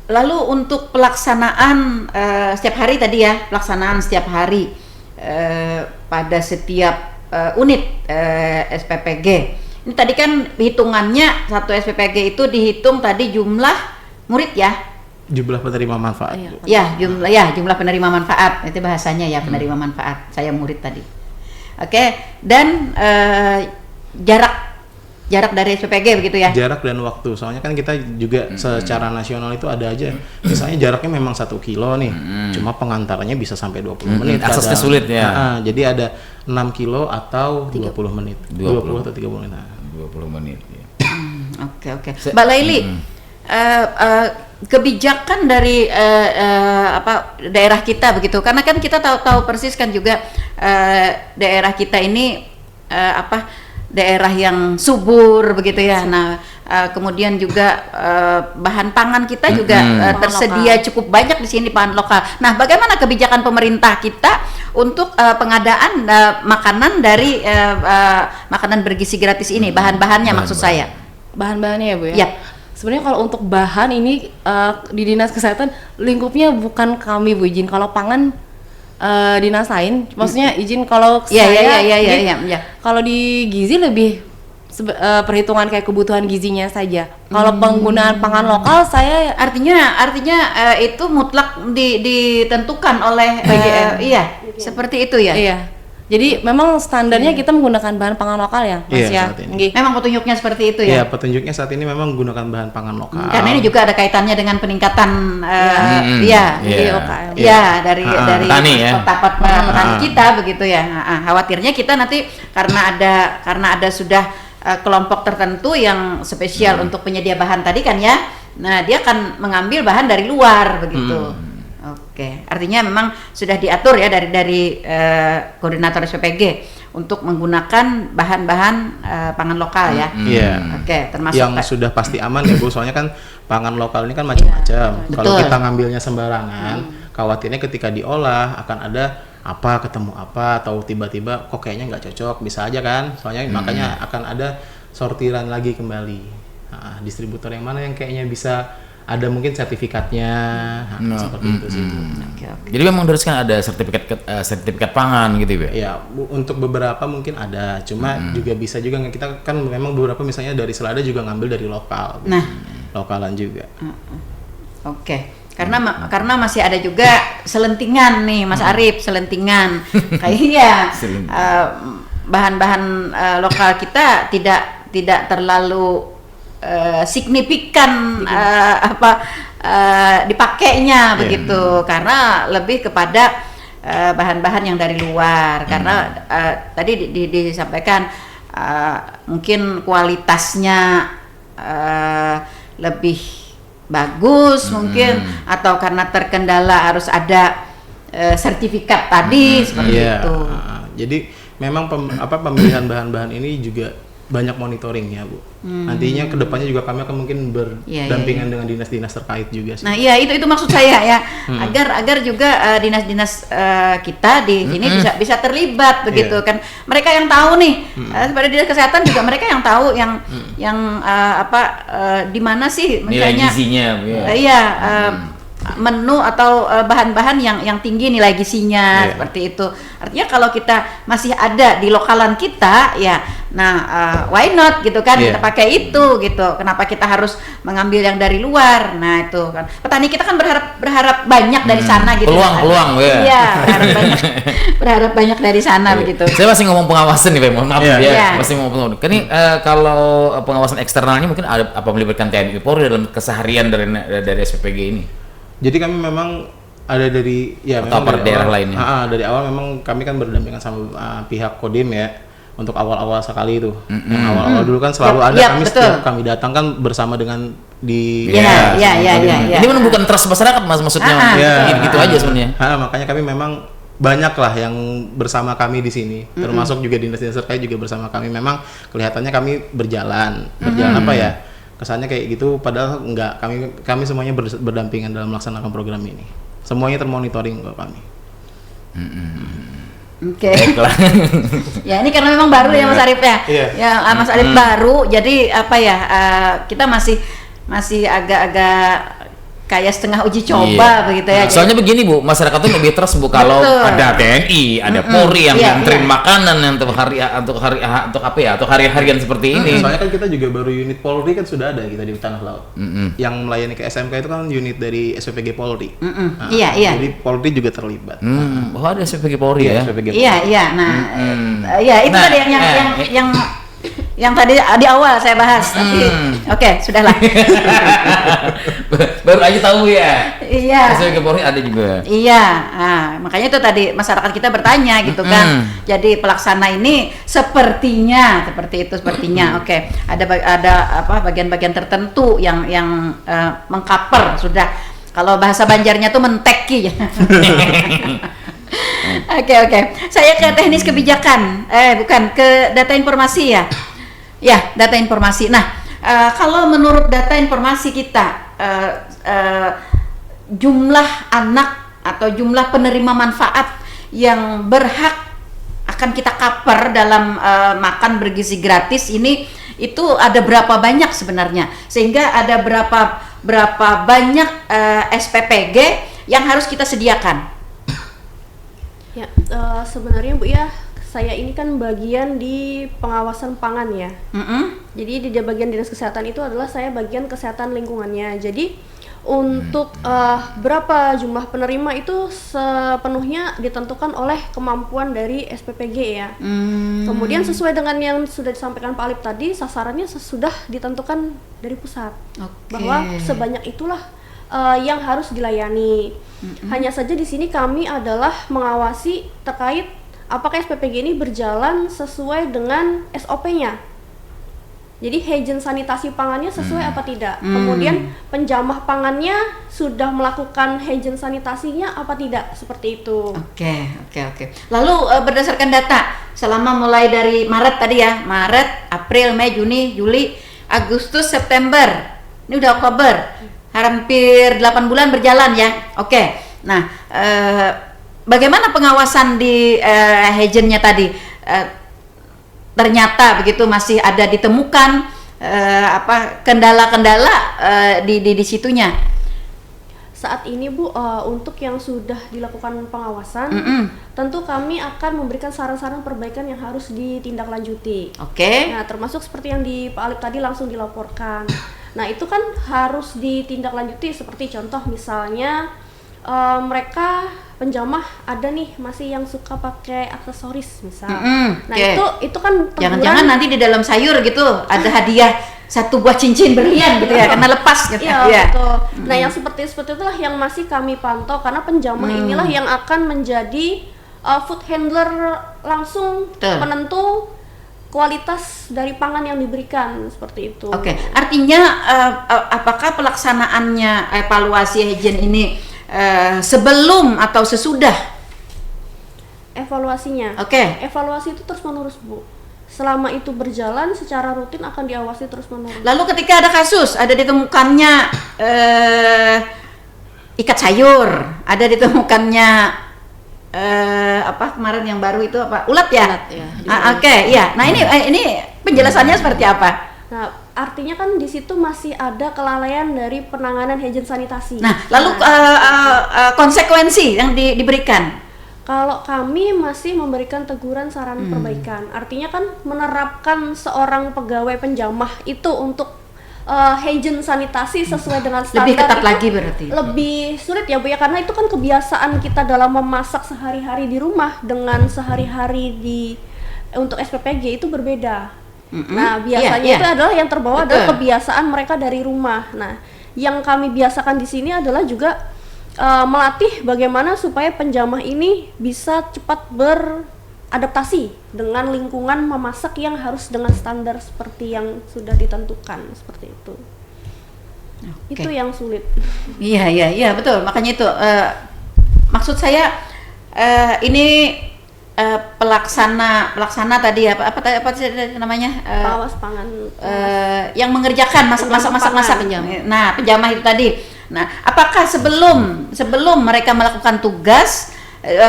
Lalu untuk pelaksanaan setiap hari tadi ya, setiap hari pada setiap unit SPPG. Ini tadi kan hitungannya satu SPPG itu dihitung tadi jumlah murid ya? Jumlah penerima manfaat. Jumlah penerima manfaat. Itu bahasanya ya, penerima manfaat. Saya murid tadi. Oke, dan jarak dari SPPG begitu ya? Jarak dan waktu, soalnya kan kita juga secara nasional itu ada aja, misalnya jaraknya memang 1 kilo nih, cuma pengantarannya bisa sampai 20 menit. Aksesnya sulit ya. Jadi ada 6 kilo atau 20 menit, 20 atau 30 menit. 20 menit. Ya. Oke. Mbak Laili, kebijakan dari daerah kita begitu, karena kan kita tahu persis kan juga daerah kita ini daerah yang subur begitu ya. Nah, kemudian juga bahan pangan kita juga tersedia cukup banyak di sini, bahan lokal. Nah, bagaimana kebijakan pemerintah kita untuk pengadaan makanan dari makanan bergizi gratis ini, bahan-bahannya maksud saya? Bahan-bahannya ya Bu ya? Yap. Sebenarnya kalau untuk bahan ini di Dinas Kesehatan lingkupnya bukan kami Bu izin. Kalau pangan dinas lain, maksudnya izin kalau saya kalau di gizi lebih perhitungan kayak kebutuhan gizinya saja. Kalau penggunaan pangan lokal saya artinya itu mutlak ditentukan oleh iya, seperti itu ya. Iya. Jadi memang standarnya kita menggunakan bahan pangan lokal ya, Mas ya. Saat ini. Memang petunjuknya seperti itu ya. Iya, petunjuknya saat ini memang menggunakan bahan pangan lokal. Karena ini juga ada kaitannya dengan peningkatan UKM. dari petani ya. petani kita begitu ya. Khawatirnya kita nanti karena ada sudah kelompok tertentu yang spesial untuk penyedia bahan tadi kan ya. Nah, dia akan mengambil bahan dari luar begitu. Oke, artinya memang sudah diatur ya dari koordinator SPPG untuk menggunakan bahan-bahan pangan lokal ya. Iya. Oke, termasuk yang sudah pasti aman ya Bu, soalnya kan pangan lokal ini kan macam-macam. Kalau kita ngambilnya sembarangan, khawatirnya ketika diolah akan ada ketemu apa atau tiba-tiba kok kayaknya nggak cocok, bisa aja kan. Soalnya makanya akan ada sortiran lagi kembali. Nah, distributor yang mana yang kayaknya bisa ada mungkin sertifikatnya, seperti itu sih. Jadi memang harus kan ada sertifikat pangan gitu ya? Ya, untuk beberapa mungkin ada, cuma juga bisa juga kita kan memang beberapa misalnya dari selada juga ngambil dari lokal, lokalan juga. Oke. Karena masih ada juga selentingan nih, Mas Arif, selentingan kayak bahan-bahan lokal kita tidak terlalu signifikan dipakainya begitu, karena lebih kepada bahan-bahan yang dari luar. Karena tadi disampaikan mungkin kualitasnya lebih bagus mungkin, atau karena terkendala harus ada sertifikat tadi seperti itu. Jadi memang pemilihan bahan-bahan ini juga banyak monitoring ya Bu. Nantinya kedepannya juga kami akan mungkin berdampingan dengan dinas-dinas terkait juga sih. Nah iya, itu maksud saya ya, agar juga dinas-dinas kita di sini bisa terlibat begitu kan. Mereka yang tahu nih, pada dinas kesehatan juga mereka yang tahu yang di mana sih misalnya menu atau bahan-bahan yang tinggi nilai gizinya seperti itu. Artinya kalau kita masih ada di lokalan kita ya, why not gitu kan, kita pakai itu gitu. Kenapa kita harus mengambil yang dari luar? Nah itu kan petani kita kan berharap banyak dari sana gitu. Peluang ya. Iya, berharap banyak dari sana begitu. Saya masih ngomong pengawasan nih, mohon maaf masih ngomong pengawasan. Kan ini kalau pengawasan eksternalnya mungkin ada apa melibatkan TNI Polri dalam keseharian dari SPPG ini? Jadi kami memang ada dari daerah lainnya. Dari awal memang kami kan berdampingan sama pihak Kodim ya, untuk awal-awal sekali itu. Yang awal-awal dulu kan selalu ada, setiap kami datang kan bersama dengan di Ini menumbuhkan trust masyarakat maksudnya. Gitu aja sebenarnya. Makanya kami memang banyak lah yang bersama kami di sini, termasuk juga dinas-dinas terkait juga bersama kami. Memang kelihatannya kami berjalan apa ya? Kesannya kayak gitu, padahal enggak. Kami semuanya berdampingan dalam melaksanakan program ini. Semuanya termonitoring kok kami. Oke. Ya ini karena memang baru ya Mas Arif ya. Ya Mas Arif baru, jadi kita masih agak-agak kayak setengah uji coba begitu ya. Soalnya begini Bu, masyarakat tuh lebih trust Bu kalau ada TNI, ada Polri yang nganterin makanan untuk hari-harian seperti ini. Soalnya kan kita juga baru unit Polri kan sudah ada kita di Tanah Laut. Yang melayani ke SMK itu kan unit dari SPPG Polri. Jadi Polri juga terlibat. Ada SPPG Polri ya. Iya. Itu tadi yang tadi di awal saya bahas. Oke, sudahlah. Baru aja tahu ya. Iya. SPPG Polri ada juga. Iya. Makanya itu tadi masyarakat kita bertanya gitu kan. Jadi pelaksana ini sepertinya. Oke. Ada bagian-bagian tertentu yang mengcover sudah. Kalau bahasa Banjarnya tuh menteki. Oke. Saya ke teknis kebijakan. Bukan ke data informasi ya. Ya, data informasi. Nah, kalau menurut data informasi kita, jumlah anak atau jumlah penerima manfaat yang berhak akan kita cover dalam makan bergizi gratis ini, itu ada berapa banyak sebenarnya, sehingga ada berapa banyak SPPG yang harus kita sediakan. Ya, sebenarnya Bu ya, saya ini kan bagian di pengawasan pangan ya. Jadi di bagian dinas kesehatan itu adalah saya bagian kesehatan lingkungannya. Jadi untuk berapa jumlah penerima itu sepenuhnya ditentukan oleh kemampuan dari SPPG ya. Kemudian sesuai dengan yang sudah disampaikan Pak Alip tadi, sasarannya sudah ditentukan dari pusat. Bahwa sebanyak itulah yang harus dilayani. Hanya saja di sini kami adalah mengawasi terkait apakah SPPG ini berjalan sesuai dengan SOP-nya. Jadi hygiene sanitasi pangannya sesuai apa tidak. Kemudian penjamah pangannya sudah melakukan hygiene sanitasinya apa tidak, seperti itu. Oke. Lalu berdasarkan data selama mulai dari Maret tadi ya, Maret, April, Mei, Juni, Juli, Agustus, September, ini udah Oktober, hampir 8 bulan berjalan ya. Oke. Nah, bagaimana pengawasan di hygiene-nya tadi? Ternyata begitu masih ada ditemukan kendala-kendala di situnya. Saat ini Bu, untuk yang sudah dilakukan pengawasan, tentu kami akan memberikan saran-saran perbaikan yang harus ditindaklanjuti. Nah, termasuk seperti yang di Pak Alip tadi langsung dilaporkan. Nah, itu kan harus ditindaklanjuti, seperti contoh misalnya mereka penjamah ada nih masih yang suka pakai aksesoris misal. Nah, itu kan jangan-jangan nanti di dalam sayur gitu ada hadiah satu buah cincin berlian gitu ya, karena lepas gitu. Iya, betul. Nah, yang seperti itulah yang masih kami pantau, karena penjamah inilah yang akan menjadi food handler langsung penentu kualitas dari pangan yang diberikan, seperti itu. Artinya apakah pelaksanaannya evaluasi hygiene ini sebelum atau sesudah? Evaluasinya. Evaluasi itu terus menerus Bu. Selama itu berjalan secara rutin akan diawasi terus menerus. Lalu ketika ada kasus, ada ditemukannya ikat sayur, ada ditemukannya kemarin yang baru itu ulat ya? Nah ini penjelasannya seperti apa? Nah, artinya kan di situ masih ada kelalaian dari penanganan hygiene sanitasi. Nah, lalu konsekuensi yang diberikan? Kalau kami masih memberikan teguran saran perbaikan, artinya kan menerapkan seorang pegawai penjamah itu untuk hygiene sanitasi sesuai dengan standar lebih ketat lagi berarti. Lebih sulit ya Bu ya, karena itu kan kebiasaan kita dalam memasak sehari-hari di rumah dengan sehari-hari untuk SPPG itu berbeda. Nah, biasanya itu adalah yang terbawa adalah kebiasaan mereka dari rumah. Nah, yang kami biasakan di sini adalah juga melatih bagaimana supaya penjamah ini bisa cepat beradaptasi dengan lingkungan memasak yang harus dengan standar seperti yang sudah ditentukan, seperti itu. Itu yang sulit. Iya betul. Makanya itu maksud saya ini pelaksana tadi apa namanya, pengawas pangan, yang mengerjakan masak. Nah, penjamah itu tadi. Nah, apakah sebelum mereka melakukan tugas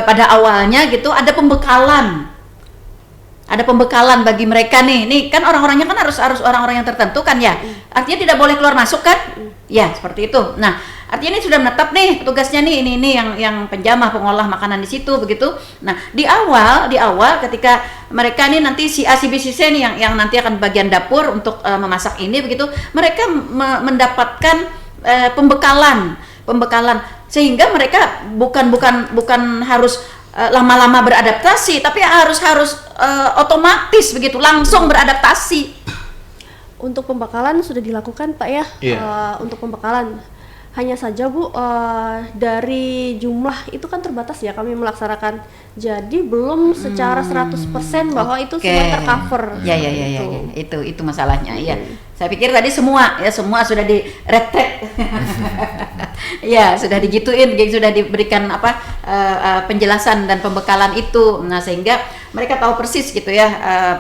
pada awalnya gitu ada pembekalan bagi mereka nih kan orang-orangnya kan harus orang-orang yang tertentu kan ya, artinya tidak boleh keluar masuk kan, ya seperti itu. Nah, artinya ini sudah menetap nih tugasnya nih ini yang penjamah pengolah makanan di situ begitu. Nah, di awal ketika mereka nih nanti si A si B si C nih yang nanti akan bagian dapur untuk memasak ini begitu, mereka mendapatkan pembekalan sehingga mereka bukan harus lama-lama beradaptasi, tapi harus otomatis begitu langsung beradaptasi. Untuk pembekalan sudah dilakukan Pak ya. Untuk pembekalan hanya saja Bu, dari jumlah itu kan terbatas ya kami melaksanakan, jadi belum secara 100% bahwa itu semua tercover. Ya. Itu masalahnya. Ya, saya pikir tadi semua sudah di retret. Ya, sudah digituin, sudah diberikan penjelasan dan pembekalan itu. Nah, sehingga mereka tahu persis gitu ya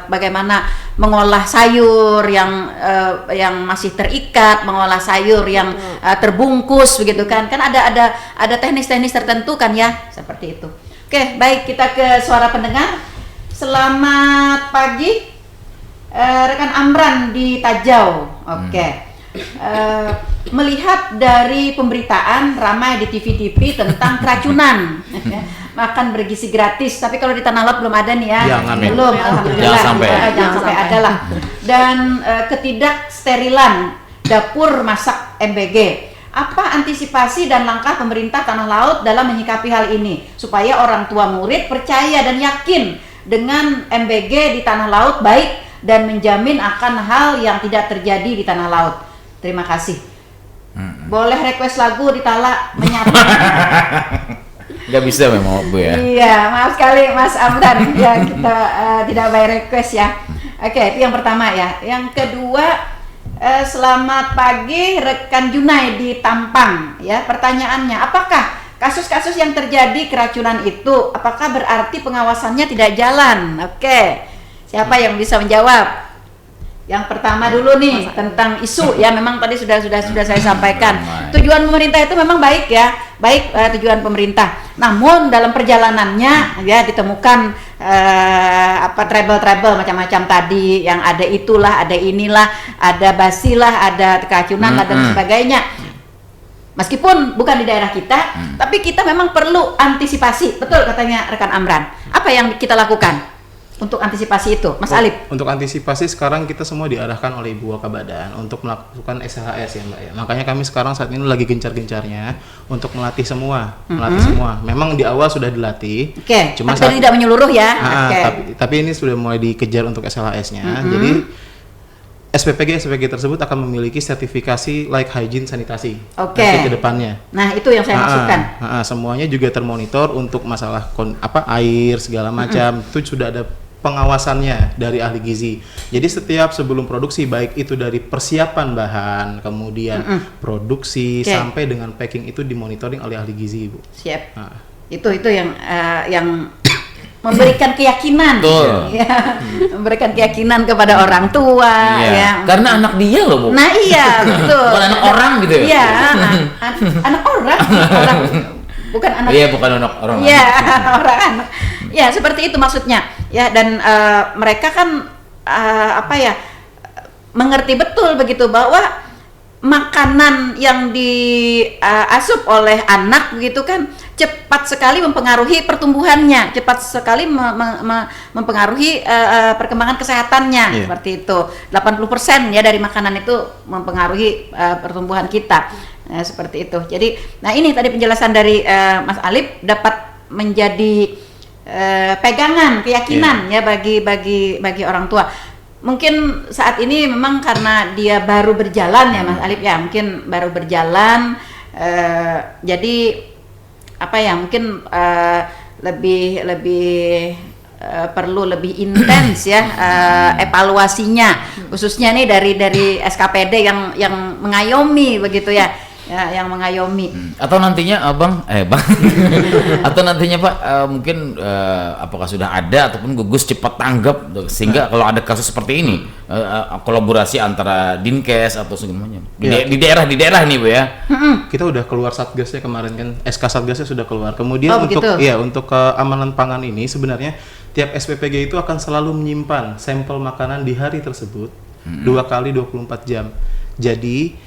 bagaimana mengolah sayur yang masih terikat, mengolah sayur yang terbungkus begitu kan. Kan ada teknis-teknis tertentu kan ya, seperti itu. Oke, baik, kita ke suara pendengar. Selamat pagi. Rekan Amran di Tajau. Oke. Melihat dari pemberitaan ramai di TV-TV tentang keracunan makan bergizi gratis, tapi kalau di Tanah Laut belum ada nih ya. Belum, alhamdulillah. Jangan sampai ada lah. Dan ketidaksterilan dapur masak MBG. Apa antisipasi dan langkah pemerintah Tanah Laut dalam menyikapi hal ini supaya orang tua murid percaya dan yakin dengan MBG di Tanah Laut baik dan menjamin akan hal yang tidak terjadi di Tanah Laut. Terima kasih. Boleh request lagu di Tala menyapa. Nggak bisa memang Bu ya. Iya, maaf sekali Mas Amran. Ya, kita tidak bayar request ya. Oke, itu yang pertama ya. Yang kedua, selamat pagi rekan Junai di Tampang. Ya, pertanyaannya, apakah kasus-kasus yang terjadi keracunan itu, apakah berarti pengawasannya tidak jalan? Oke. Siapa yang bisa menjawab? Yang pertama dulu nih tentang isu ya, memang tadi sudah saya sampaikan. Tujuan pemerintah itu memang baik ya, baik tujuan pemerintah. Namun dalam perjalanannya ya ditemukan trouble macam-macam tadi, yang ada itulah, ada inilah, ada basilah, ada keracunan dan sebagainya. Meskipun bukan di daerah kita, tapi kita memang perlu antisipasi. Betul katanya rekan Amran. Apa yang kita lakukan untuk antisipasi itu, Mas Alip? Untuk antisipasi sekarang kita semua diarahkan oleh Ibu Wakabadan untuk melakukan SHS ya Mbak ya. Makanya kami sekarang saat ini lagi gencar-gencarnya untuk melatih semua, Memang di awal sudah dilatih. Cuma tidak menyeluruh ya. Tapi ini sudah mulai dikejar untuk SLHS-nya. Jadi SPPG tersebut akan memiliki sertifikasi like hygiene sanitasi nanti ke depannya. Nah, itu yang saya maksudkan. Semuanya juga termonitor untuk masalah air segala macam. Itu sudah ada pengawasannya dari ahli gizi. Jadi setiap sebelum produksi, baik itu dari persiapan bahan, kemudian produksi sampai dengan packing, itu dimonitoring oleh ahli gizi, Ibu. Siap. Itu yang memberikan keyakinan, ya, memberikan keyakinan kepada orang tua, ya. Karena anak dia loh, Bu. Nah iya, betul. Bukan anak orang gitu ya? Iya, anak orang, bukan anak. Iya, bukan anak orang. Iya, orang. Ya, seperti itu maksudnya. Ya, dan mereka kan mengerti betul begitu bahwa makanan yang diasup oleh anak begitu kan cepat sekali mempengaruhi pertumbuhannya, cepat sekali mempengaruhi perkembangan kesehatannya, seperti itu. 80% ya dari makanan itu mempengaruhi pertumbuhan kita, seperti itu. Jadi, nah ini tadi penjelasan dari Mas Alip dapat menjadi pegangan, keyakinan ya bagi orang tua. Mungkin saat ini memang karena dia baru berjalan ya Mas Alip ya, mungkin baru berjalan, jadi mungkin lebih perlu lebih intens ya evaluasinya, khususnya nih dari SKPD yang mengayomi begitu ya. Ya, yang mengayomi. Atau nantinya Bang, atau nantinya Pak, mungkin apakah sudah ada ataupun gugus cepat tanggap sehingga kalau ada kasus seperti ini kolaborasi antara Dinkes atau semuanya di daerah nih Bu ya. Kita udah keluar satgasnya kemarin kan, SK satgasnya sudah keluar. Kemudian untuk keamanan pangan ini sebenarnya tiap SPPG itu akan selalu menyimpan sampel makanan di hari tersebut 2 kali 24 jam. Jadi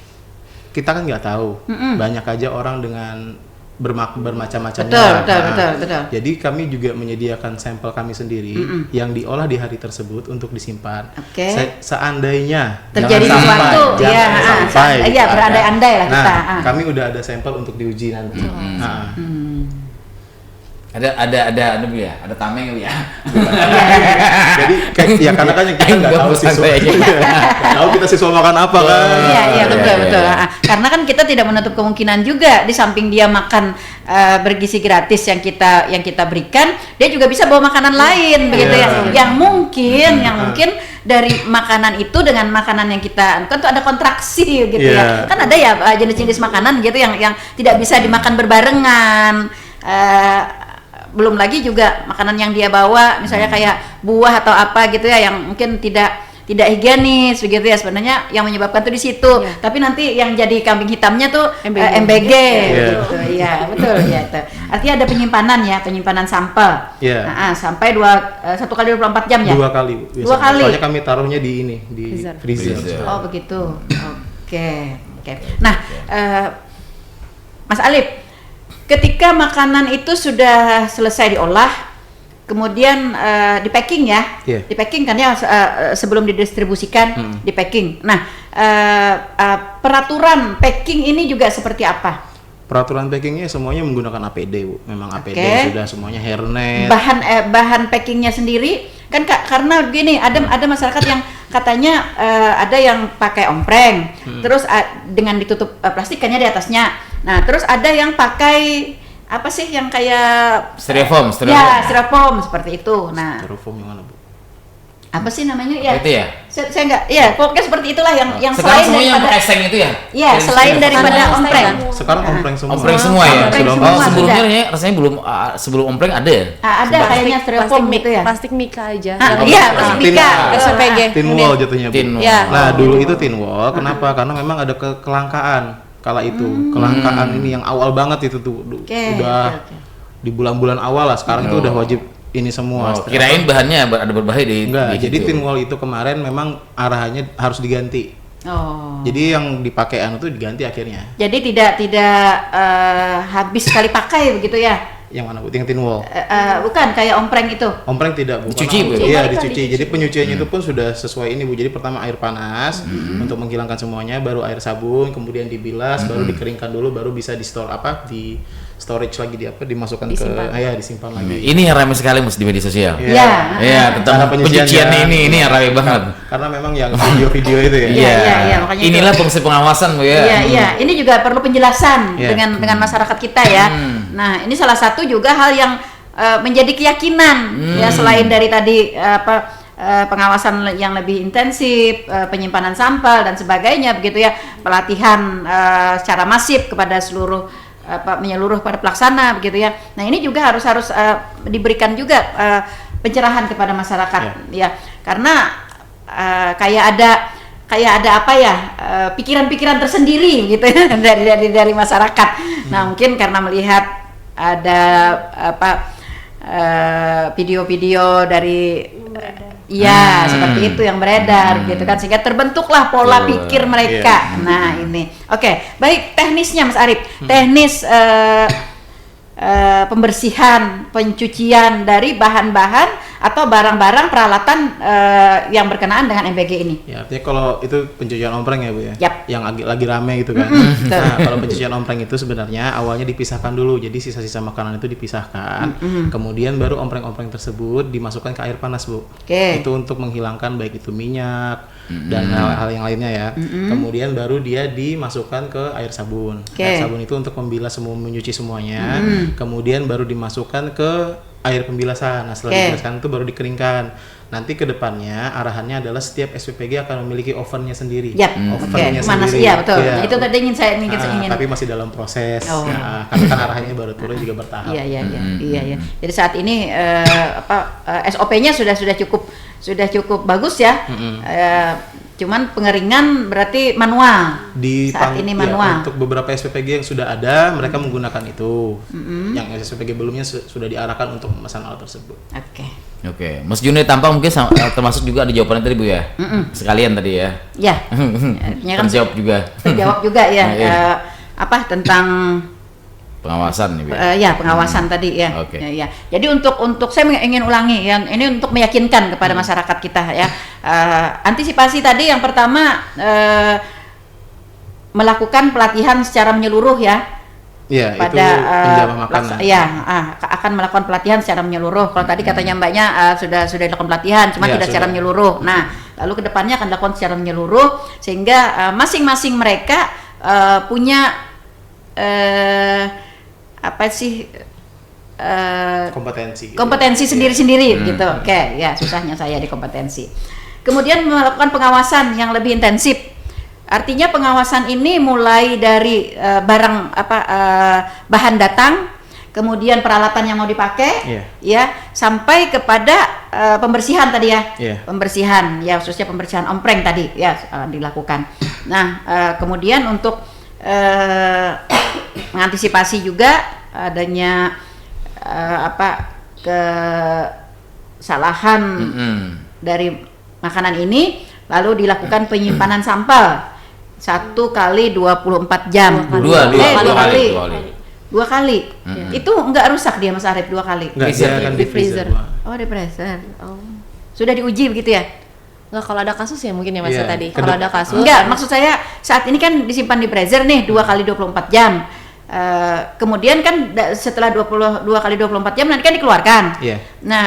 kita kan nggak tahu, banyak aja orang dengan bermacam-macamnya. Betul. Jadi kami juga menyediakan sampel kami sendiri yang diolah di hari tersebut untuk disimpan. Seandainya terjadi sesuatu, berandai-andai lah kita. Kami udah ada sampel untuk diuji nanti. Ada tameng ya. Jadi karena kan kita nggak tahu kita siswa makan apa kan. Iya betul. Karena kan kita tidak menutup kemungkinan juga di samping dia makan bergizi gratis yang kita berikan, dia juga bisa bawa makanan lain begitu ya. Yang mungkin dari makanan itu dengan makanan yang kita kan tuh ada kontraksi gitu ya. Kan ada ya jenis-jenis makanan gitu yang tidak bisa dimakan berbarengan. Belum lagi juga makanan yang dia bawa misalnya kayak buah atau apa gitu ya yang mungkin tidak higienis begitu ya, sebenarnya yang menyebabkan tuh di situ. Tapi nanti yang jadi kambing hitamnya tuh MBG gitu. Iya, betul ya itu. Artinya ada penyimpanan sampel. Sampai 1 kali 24 jam ya? 2 kali. Biasanya. 2 kali. Soalnya kami taruhnya di freezer. Oh, begitu. Oke. Nah, Mas Alif, ketika makanan itu sudah selesai diolah, kemudian di packing ya, di packing kan ya sebelum didistribusikan di packing. Nah, peraturan packing ini juga seperti apa? Peraturan packingnya semuanya menggunakan APD, Bu. Memang APD sudah semuanya hairnet. Bahan packingnya sendiri kan karena begini, ada masyarakat yang katanya ada yang pakai ompreng, terus dengan ditutup plastikannya di atasnya. Nah, terus ada yang pakai apa sih yang kayak styrofoam. Ya, styrofoam seperti itu. Nah, styrofoam yang mana, Bu? Apa sih namanya ya? Itu ya? Saya enggak, ya pokoknya seperti itulah yang sekarang selain semuanya daripada seng itu ya? Iya, selain daripada ompreng. Sekarang ompreng semua. Ompreng semua ya? Ompreng semua Sebelumnya rasanya belum sebelum ompreng ada ya? Ada kayaknya styrofoam gitu ya? Plastik mika aja. Iya, plastik mika. SPG. Tin wall jatuhnya, Bu. Nah, dulu itu tin wall. Kenapa? Karena memang ada kelangkaan kala itu. Kelangkaan ini yang awal banget itu tuh. Udah di bulan-bulan awal lah, sekarang itu udah wajib ini semua. Kirain bahannya ada berbahaya enggak, jadi tin wall itu kemarin memang arahannya harus diganti. Jadi yang dipakai itu diganti akhirnya. Jadi tidak habis sekali pakai begitu ya? Yang mana, Bu? Yang tin wall? Bukan, kayak ompreng itu. Ompreng tidak, Bu. Dicuci, Bu? Iya, dicuci. Jadi penyuciannya itu pun sudah sesuai ini, Bu. Jadi pertama air panas untuk menghilangkan semuanya, baru air sabun, kemudian dibilas, baru dikeringkan dulu, baru bisa di store di storage lagi dimasukkan disimpan lagi. Ini yang ramai sekali Mas di media sosial. Iya. Tentang pencucian ini yang ramai banget. Karena memang yang video-video itu ya. Iya, makanya inilah fungsi pengawasan, Bu ya. Iya. Ini juga perlu penjelasan dengan masyarakat kita ya. Nah, ini salah satu juga hal yang menjadi keyakinan ya, selain dari tadi pengawasan yang lebih intensif, penyimpanan sampel dan sebagainya begitu ya, pelatihan secara masif kepada menyeluruh pada pelaksana begitu ya. Nah, ini juga harus diberikan juga pencerahan kepada masyarakat ya, karena kayak ada apa ya, pikiran-pikiran tersendiri gitu ya dari masyarakat. Nah, mungkin karena melihat ada video-video dari seperti itu yang beredar gitu kan, sehingga terbentuklah pola pikir mereka. Nah, ini oke. Baik, teknisnya Mas Arif, teknis pembersihan, pencucian dari bahan-bahan atau barang-barang peralatan yang berkenaan dengan MBG ini. Ya, artinya kalau itu pencucian ompreng ya, Bu ya. Yang lagi rame gitu kan. Nah, kalau pencucian ompreng itu sebenarnya awalnya dipisahkan dulu. Jadi sisa-sisa makanan itu dipisahkan. Kemudian baru ompreng-ompreng tersebut dimasukkan ke air panas, Bu. Itu untuk menghilangkan baik itu minyak dan hal-hal yang lainnya ya. Kemudian baru dia dimasukkan ke air sabun. Air sabun itu untuk membilas menyuci semuanya. Kemudian baru dimasukkan ke air pembilasan. Nah, setelah dibilaskan itu baru dikeringkan. Nanti ke depannya arahannya adalah setiap SPPG akan memiliki ovennya sendiri. Ovennya sendiri. Iya, betul. Nah, itu tadi ingin. Tapi masih dalam proses. Karena kan arahannya baru turun juga bertahap. Iya. Jadi saat ini SOP-nya sudah cukup bagus ya. Cuman pengeringan berarti manual. Saat ini manual. Untuk beberapa SPPG yang sudah ada, mereka menggunakan itu. Yang SPPG belumnya sudah diarahkan untuk memesan alat tersebut. Oke. Mas Juni tampang mungkin termasuk juga ada jawabannya tadi, Bu ya? Sekalian tadi ya? Ya. Terjawab juga. Terjawab juga ya. Tentang pengawasan nih, Bu. Pengawasan tadi ya. Ya. Jadi untuk saya ingin ulangi ya, ini untuk meyakinkan kepada masyarakat kita ya. Antisipasi tadi yang pertama melakukan pelatihan secara menyeluruh ya. Iya, pada penjamah makanan. Akan melakukan pelatihan secara menyeluruh. Kalau tadi katanya Mbaknya sudah dilakukan pelatihan, cuma tidak secara menyeluruh. Nah, lalu kedepannya akan dilakukan secara menyeluruh sehingga masing-masing mereka punya kompetensi sendiri-sendiri gitu. Susahnya saya di kompetensi. Kemudian melakukan pengawasan yang lebih intensif. Artinya pengawasan ini mulai dari bahan datang, kemudian peralatan yang mau dipakai, ya, sampai kepada pembersihan tadi ya, pembersihan, ya khususnya pembersihan ompreng tadi ya dilakukan. Nah, kemudian untuk mengantisipasi juga adanya kesalahan dari makanan ini, lalu dilakukan penyimpanan sampel 1 kali 24 jam. Dua kali. Itu enggak rusak dia Mas Arif 2 kali? Enggak, dia akan di freezer. Oh, di freezer. Oh. Sudah diuji begitu ya? Nggak, kalau ada kasus ya mungkin ya Mas tadi. Kalau ada kasus. Enggak, maksud saya saat ini kan disimpan di freezer nih 2 kali 24 jam. Kemudian kan setelah 22 kali 24 jam nanti kan dikeluarkan. Nah,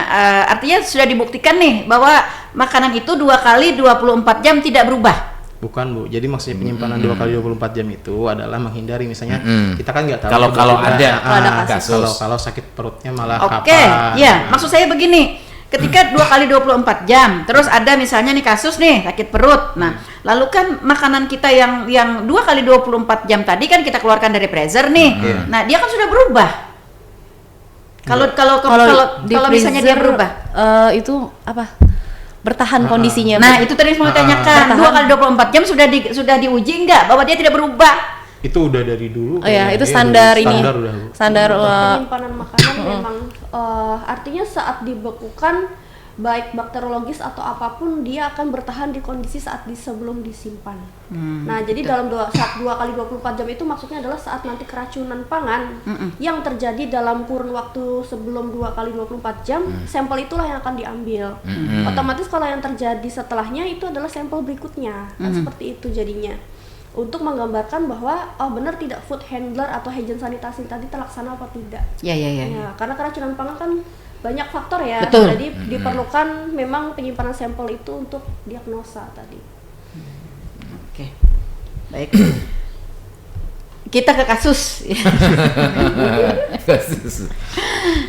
artinya sudah dibuktikan nih bahwa makanan itu 2 kali 24 jam tidak berubah. Bukan Bu, jadi maksudnya penyimpanan 2 kali 24 jam itu adalah menghindari misalnya kita kan nggak tahu kalau ada kasus, kalau sakit perutnya malah ya, maksud saya begini, ketika 2 kali 24 jam, terus ada misalnya nih kasus nih sakit perut, nah lalu kan makanan kita yang 2 kali 24 jam tadi kan kita keluarkan dari freezer nih, nah dia kan sudah berubah. Kalau misalnya dia berubah, itu apa? Bertahan kondisinya. Nah, itu tadi mau tanyakan. 2 kali 24 jam sudah diuji enggak bahwa dia tidak berubah? Itu udah dari dulu. Oh ya, itu standar ini. Standar penyimpanan makanan memang artinya saat dibekukan baik bakteriologis atau apapun dia akan bertahan di kondisi saat sebelum disimpan. Nah, jadi dalam saat 2 kali 24 jam itu maksudnya adalah saat nanti keracunan pangan yang terjadi dalam kurun waktu sebelum 2 kali 24 jam, sampel itulah yang akan diambil. Otomatis kalau yang terjadi setelahnya itu adalah sampel berikutnya. Kan seperti itu jadinya. Untuk menggambarkan bahwa benar tidak food handler atau hygiene sanitasi tadi terlaksana apa tidak. Ya, karena keracunan pangan kan banyak faktor ya. Betul. Jadi diperlukan memang penyimpanan sampel itu untuk diagnosa tadi. Oke. Baik. Kita ke kasus.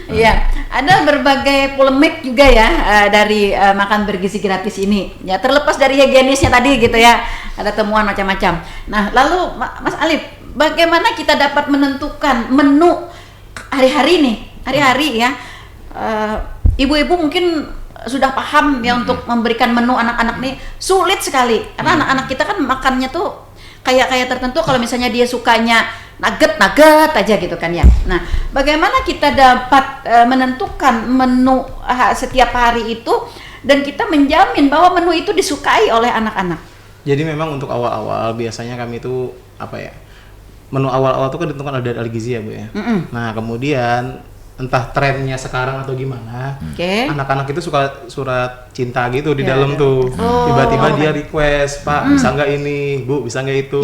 Ya, ada berbagai polemik juga ya dari makan bergizi gratis ini. Ya, terlepas dari higienisnya tadi gitu ya. Ada temuan macam-macam. Nah, lalu Mas Alif, bagaimana kita dapat menentukan menu hari-hari ya? Ibu-ibu mungkin sudah paham ya untuk memberikan menu anak-anak nih sulit sekali karena anak-anak kita kan makannya tuh kayak tertentu. Kalau misalnya dia sukanya nugget aja gitu kan ya. Nah, bagaimana kita dapat menentukan menu setiap hari itu dan kita menjamin bahwa menu itu disukai oleh anak-anak? Jadi memang untuk awal-awal biasanya kami itu menu awal-awal itu kan ditentukan dari ahli gizi ya Bu ya. Nah, kemudian entah trennya sekarang atau gimana, anak-anak itu suka surat cinta gitu di dalam tuh. Tiba-tiba dia request, Pak bisa nggak ini, Bu bisa nggak itu.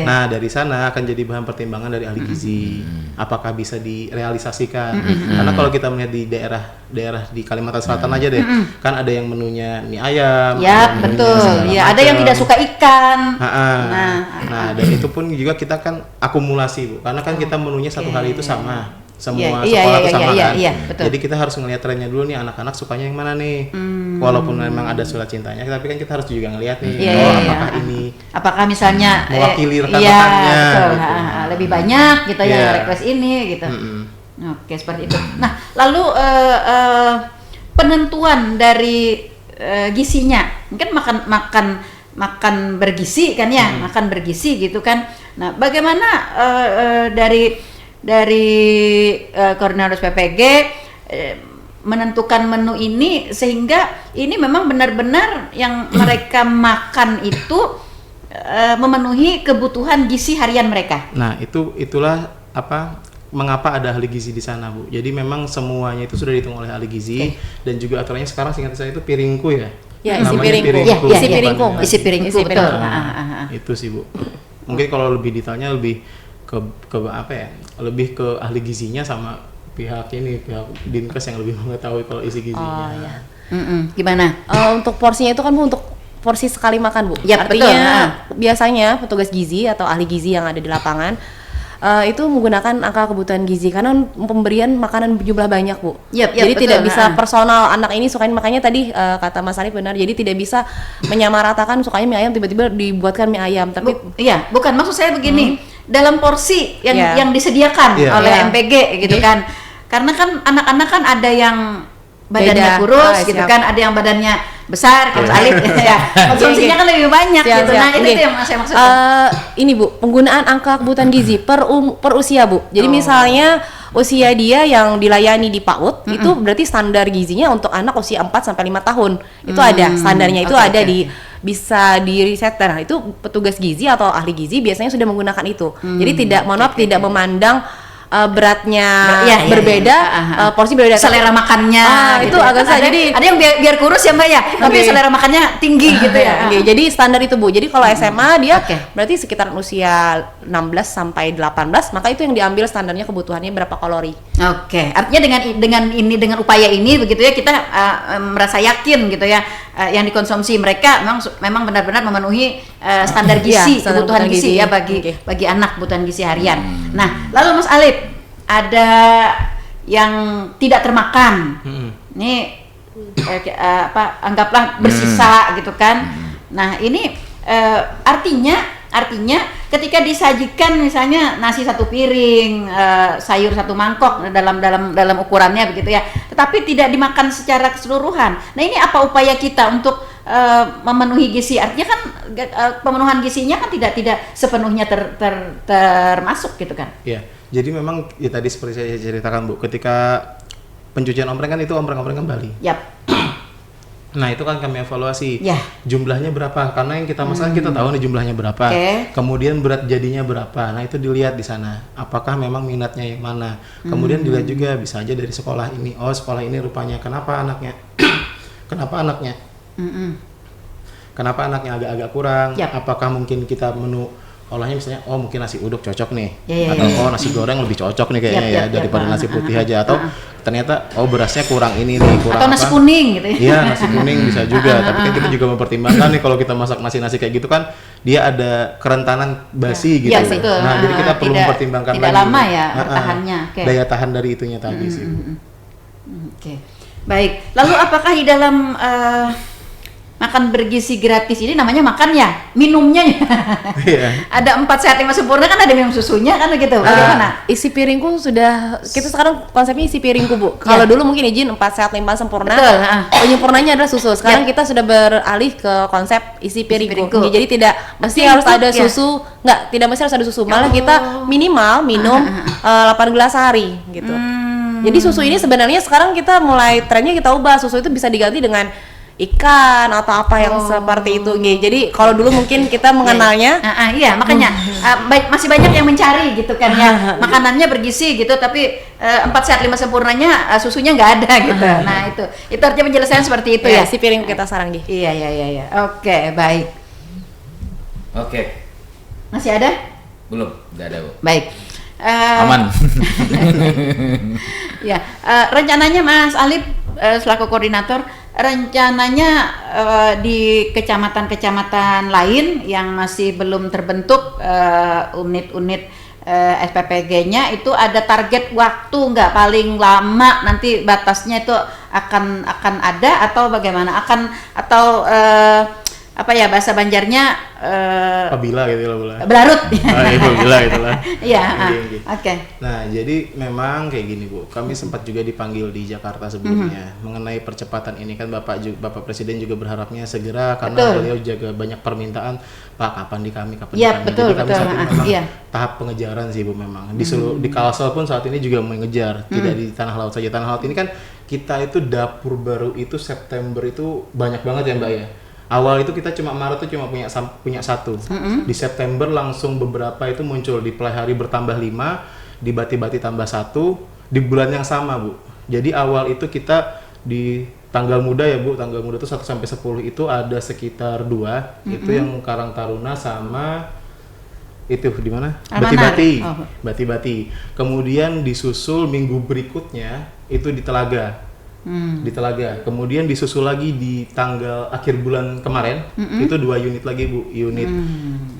Nah, dari sana akan jadi bahan pertimbangan dari ahli gizi, apakah bisa direalisasikan. Karena kalau kita melihat di daerah di Kalimantan Selatan aja deh, kan ada yang menunya mie ayam, betul, ya ada yang tidak suka ikan. Nah, dan itu pun juga kita kan akumulasi Bu, karena kan kita menunya satu hari itu sama. Semua sekolah itu sama kan. Jadi kita harus ngelihat trennya dulu nih, anak-anak sukanya yang mana nih. Walaupun memang ada surat cintanya, tapi kan kita harus juga ngelihat nih, apakah misalnya mewakili rekan-rekannya. Lebih banyak gitu ya request ini gitu. Oke, seperti itu. Nah, lalu penentuan dari gizinya, mungkin makan bergizi kan ya, makan bergizi gitu kan. Nah, bagaimana dari koordinator PPG menentukan menu ini sehingga ini memang benar-benar yang mereka makan itu memenuhi kebutuhan gizi harian mereka. Nah, itulah mengapa ada ahli gizi di sana, Bu. Jadi memang semuanya itu sudah dihitung oleh ahli gizi dan juga aturannya sekarang seingat saya itu piringku ya. Ya, isi piringku. Isi piringku betul. Itu sih, Bu. Mungkin kalau lebih detailnya lebih ke lebih ke ahli gizinya sama pihak Dinkes yang lebih mengetahui kalau isi gizinya. Gimana? Untuk porsinya itu kan Bu, untuk porsi sekali makan Bu. Ya, artinya biasanya petugas gizi atau ahli gizi yang ada di lapangan itu menggunakan angka kebutuhan gizi karena pemberian makanan jumlah banyak, Bu. Jadi betul. tidak bisa personal anak ini sukain, makanya tadi kata Mas Arif benar. Jadi tidak bisa menyamaratakan sukanya mie ayam tiba-tiba dibuatkan mie ayam. Tapi bukan maksud saya begini. Dalam porsi yang disediakan oleh MPG gitu kan. Karena kan anak-anak kan ada yang badannya kurus gitu kan, ada yang badannya besar, kayak Alif ya. Konsumsinya kan lebih banyak gitu. Nah, itu yang saya maksud. Ini Bu, penggunaan angka kebutuhan gizi per usia, Bu. Jadi misalnya usia dia yang dilayani di PAUD itu berarti standar gizinya untuk anak usia 4 sampai 5 tahun. Itu ada standarnya, itu ada di bisa di riset. Nah, itu petugas gizi atau ahli gizi biasanya sudah menggunakan itu. Jadi tidak tidak memandang beratnya berbeda, porsi berbeda, selera makannya gitu. Itu agak susah. Jadi ada yang biar kurus ya Mbak ya, tapi selera makannya tinggi gitu ya. Jadi standar itu Bu. Jadi kalau SMA dia berarti sekitar usia 16 sampai 18, maka itu yang diambil standarnya kebutuhannya berapa kalori. Artinya dengan upaya ini begitu ya, kita merasa yakin gitu ya, yang dikonsumsi mereka memang benar-benar memenuhi standar gizi, kebutuhan gizi ya bagi anak, kebutuhan gizi harian. Nah, lalu Mas Alif, ada yang tidak termakan. Ini anggaplah bersisa gitu kan. Nah, ini artinya ketika disajikan misalnya nasi 1 piring, sayur 1 mangkok dalam ukurannya begitu ya, tetapi tidak dimakan secara keseluruhan. Nah, ini apa upaya kita untuk memenuhi gizi? Artinya kan pemenuhan gizinya kan tidak sepenuhnya termasuk gitu kan? Iya. Jadi memang ya tadi seperti saya ceritakan Bu, ketika pencucian ompreng kan itu ompreng-ompreng kembali. Nah, itu kan kami evaluasi jumlahnya berapa, karena yang kita masak kita tahu nih jumlahnya berapa, kemudian berat jadinya berapa. Nah, itu dilihat di sana apakah memang minatnya yang mana. Kemudian dilihat juga bisa aja dari sekolah ini, sekolah ini rupanya kenapa anaknya agak-agak kurang. Apakah mungkin kita menu olahnya misalnya mungkin nasi uduk cocok nih, atau nasi goreng lebih cocok nih kayaknya daripada nasi putih aja, atau ternyata berasnya kurang ini nih, kurang atau nasi kuning gitu ya. Iya, nasi kuning bisa juga. Tapi kan kita juga mempertimbangkan nih, kalau kita masak nasi kayak gitu kan dia ada kerentanan basi gitu. Betul. Nah, jadi kita perlu mempertimbangkan tidak lama ya tahannya. Daya tahan dari itunya tadi sih. Baik. Lalu apakah di dalam makan bergizi gratis ini namanya makan ya, minumnya ada 4 sehat 5 sempurna kan, ada minum susunya kan begitu. Bagaimana? Isi piringku sudah, kita sekarang konsepnya isi piringku Bu. Kalau dulu mungkin izin 4 sehat 5 sempurna, penyempurnanya adalah susu. Sekarang kita sudah beralih ke konsep isi piringku. Jadi tidak mesti harus ada susu, tidak mesti harus ada susu. Malah kita minimal minum 8 gelas sehari gitu. Jadi susu ini sebenarnya sekarang kita mulai trennya kita ubah, susu itu bisa diganti dengan ikan atau apa yang seperti itu. Jadi kalau dulu mungkin kita mengenalnya makanya masih banyak yang mencari gitu kan ya, makanannya bergizi gitu, tapi 4 sehat 5 sempurnanya susunya nggak ada gitu. Nah, itu artinya penjelasan seperti itu ya. Si piring kita sarang Iya. Oke, baik. Masih ada? Belum, nggak ada Bu. Baik. Aman. Rencananya Mas Alif selaku koordinator, rencananya di kecamatan-kecamatan lain yang masih belum terbentuk unit-unit SPPG-nya itu ada target waktu nggak, paling lama nanti batasnya itu akan ada atau bagaimana? Atau bahasa Banjarnya apabila gitu lah, belarut. Apabila gitu lah. Nah, jadi memang kayak gini Bu, kami sempat juga dipanggil di Jakarta sebelumnya mengenai percepatan ini kan, Bapak Presiden juga berharapnya segera, karena beliau juga banyak permintaan, Pak kapan di kami. Jadi kami saat ini memang tahap pengejaran sih Bu, memang di Kalsel pun saat ini juga mengejar, tidak di Tanah Laut saja. Tanah Laut ini kan kita itu dapur baru itu September itu banyak banget ya Mbak ya. Awal itu kita Maret tuh cuma punya 1. Di September langsung beberapa itu muncul, di Pelai Hari bertambah 5, di Bati-Bati tambah 1, di bulan yang sama Bu. Jadi awal itu kita di tanggal muda ya Bu, tanggal muda itu 1 sampai 10 itu ada sekitar 2, itu yang Karang Taruna sama itu di mana? Bati-Bati. Kemudian disusul minggu berikutnya itu di Telaga. di Telaga. Kemudian disusul lagi di tanggal akhir bulan kemarin itu 2 unit lagi Bu, unit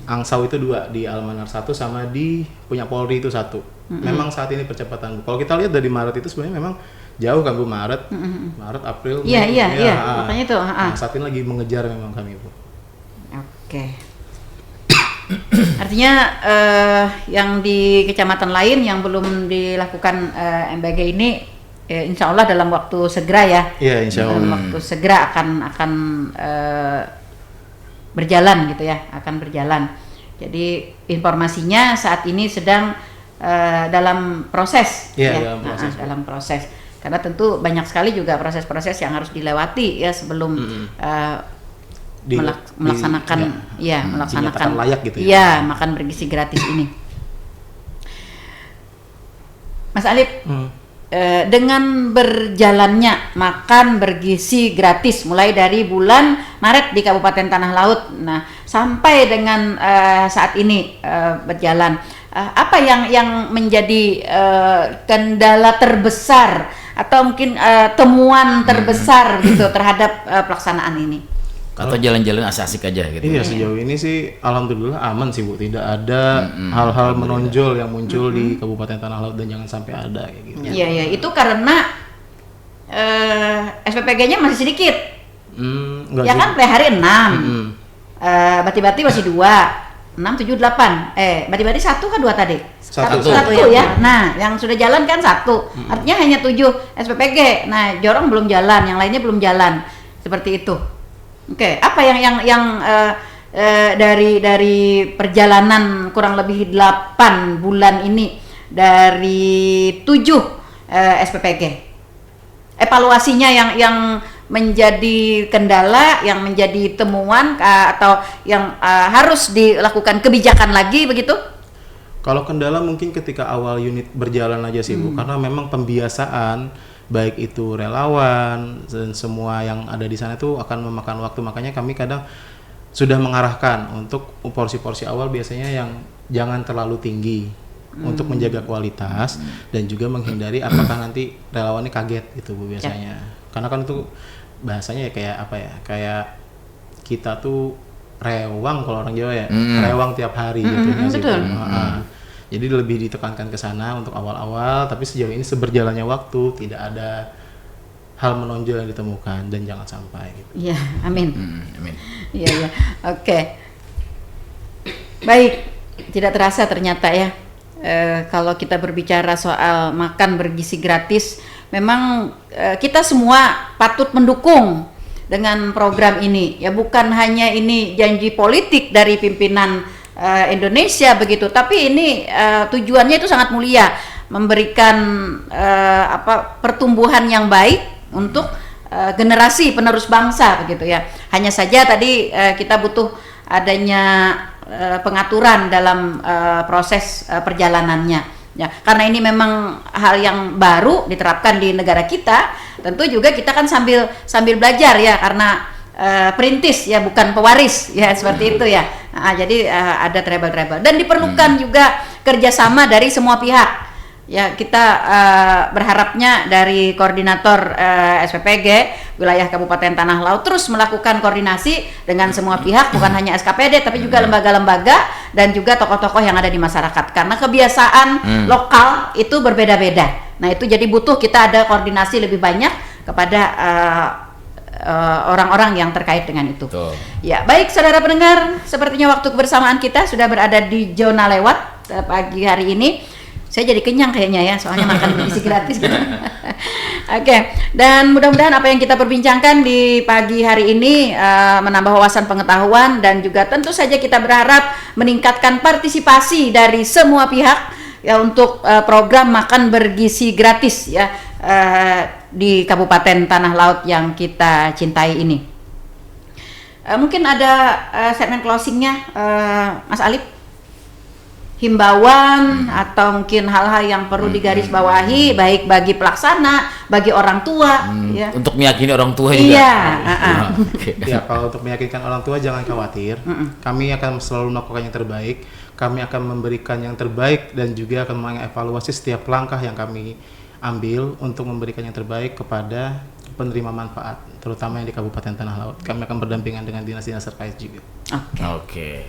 Angsau itu 2 di Almanar 1 sama di punya Polri itu 1. Memang saat ini percepatan Bu. Kalau kita lihat dari Maret itu sebenarnya memang jauh kan Bu, Maret, April. Iya, makanya itu. Nah, saat ini lagi mengejar memang kami Bu. Oke. Artinya yang di kecamatan lain yang belum dilakukan MBG ini insya Allah dalam waktu segera ya. Iya, insya Allah. Dalam waktu segera akan berjalan gitu ya, akan berjalan. Jadi informasinya saat ini sedang dalam proses. Iya, ya? Dalam proses. Karena tentu banyak sekali juga proses-proses yang harus dilewati ya sebelum melaksanakan melaksanakan layak gitu ya. Makan bergizi gratis ini. Mas Alif, dengan berjalannya makan bergizi gratis mulai dari bulan Maret di Kabupaten Tanah Laut, nah sampai dengan saat ini berjalan, apa yang menjadi kendala terbesar atau mungkin temuan terbesar gitu terhadap pelaksanaan ini? Atau jalan-jalan asik-asik aja gitu. Iya, sejauh ini sih alhamdulillah aman sih Bu, tidak ada hal-hal menonjol yang muncul di Kabupaten Tanah Laut dan jangan sampai ada kayak gitu. Iya, itu karena SPPG-nya masih sedikit. Ya kan, per hari 6. Bati-bati masih 2. 6, 7, 8. Bati-bati 1 kan 2 tadi? Satu ya. Nah, yang sudah jalan kan 1. Artinya hanya 7 SPPG. Nah, Jorong belum jalan, yang lainnya belum jalan. Seperti itu. Oke, apa yang dari perjalanan kurang lebih 8 bulan ini dari 7 SPPG, evaluasinya yang menjadi kendala, yang menjadi temuan atau yang harus dilakukan kebijakan lagi begitu? Kalau kendala mungkin ketika awal unit berjalan aja sih Bu, karena memang pembiasaan baik itu relawan dan semua yang ada di sana itu akan memakan waktu, makanya kami kadang sudah mengarahkan untuk porsi-porsi awal biasanya yang jangan terlalu tinggi untuk menjaga kualitas dan juga menghindari apakah nanti relawannya kaget gitu Bu biasanya. Karena kan itu bahasanya ya kayak apa ya, kayak kita tuh rewang kalau orang Jawa ya, rewang tiap hari gitu. Betul. Jadi lebih ditekankan ke sana untuk awal-awal, tapi sejauh ini seberjalannya waktu tidak ada hal menonjol yang ditemukan dan jangan sampai gitu. Iya, amin. Amin. Iya. Oke. Baik, tidak terasa ternyata ya. Kalau kita berbicara soal makan bergizi gratis, memang kita semua patut mendukung dengan program ini. Ya bukan hanya ini janji politik dari pimpinan Indonesia begitu, tapi ini tujuannya itu sangat mulia, memberikan pertumbuhan yang baik untuk generasi penerus bangsa begitu ya. Hanya saja tadi kita butuh adanya pengaturan dalam proses perjalanannya ya, karena ini memang hal yang baru diterapkan di negara kita. Tentu juga kita kan sambil belajar ya, karena perintis ya, bukan pewaris ya, seperti itu ya. Jadi ada treble dan diperlukan juga kerjasama dari semua pihak ya. Kita berharapnya dari koordinator SPPG wilayah Kabupaten Tanah Laut terus melakukan koordinasi dengan semua pihak, bukan hanya SKPD tapi juga lembaga-lembaga dan juga tokoh-tokoh yang ada di masyarakat, karena kebiasaan lokal itu berbeda-beda. Nah itu jadi butuh kita ada koordinasi lebih banyak kepada orang-orang yang terkait dengan itu. Betul. Ya, baik saudara pendengar, sepertinya waktu kebersamaan kita sudah berada di zona lewat pagi hari ini. Saya jadi kenyang kayaknya ya, soalnya makan bergizi gratis gitu. Oke, dan mudah-mudahan apa yang kita perbincangkan di pagi hari ini menambah wawasan pengetahuan, dan juga tentu saja kita berharap meningkatkan partisipasi dari semua pihak ya untuk program makan bergizi gratis ya di Kabupaten Tanah Laut yang kita cintai ini. Mungkin ada segmen closingnya, Mas Alif, himbauan atau mungkin hal-hal yang perlu digarisbawahi baik bagi pelaksana, bagi orang tua ya. Untuk meyakini orang tua juga. Iya. Ya, kalau untuk meyakinkan orang tua jangan khawatir. Kami akan selalu melakukan yang terbaik. Kami akan memberikan yang terbaik dan juga akan mengevaluasi setiap langkah yang kami ambil untuk memberikan yang terbaik kepada penerima manfaat, terutama yang di Kabupaten Tanah Laut. Kami akan berdampingan dengan dinas-dinas terkait juga. Oke.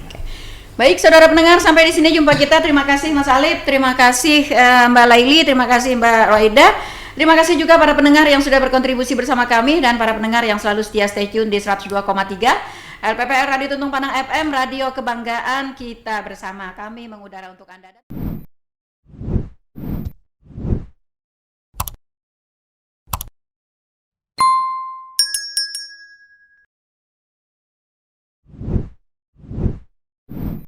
Baik, saudara pendengar, sampai di sini jumpa kita. Terima kasih Mas Alif, terima kasih Mbak Laili, terima kasih Mbak Roida. Terima kasih juga para pendengar yang sudah berkontribusi bersama kami dan para pendengar yang selalu setia stay tune di 102,3 LPPR Radio Tuntung Panang FM, radio kebanggaan kita bersama. Kami mengudara untuk Anda.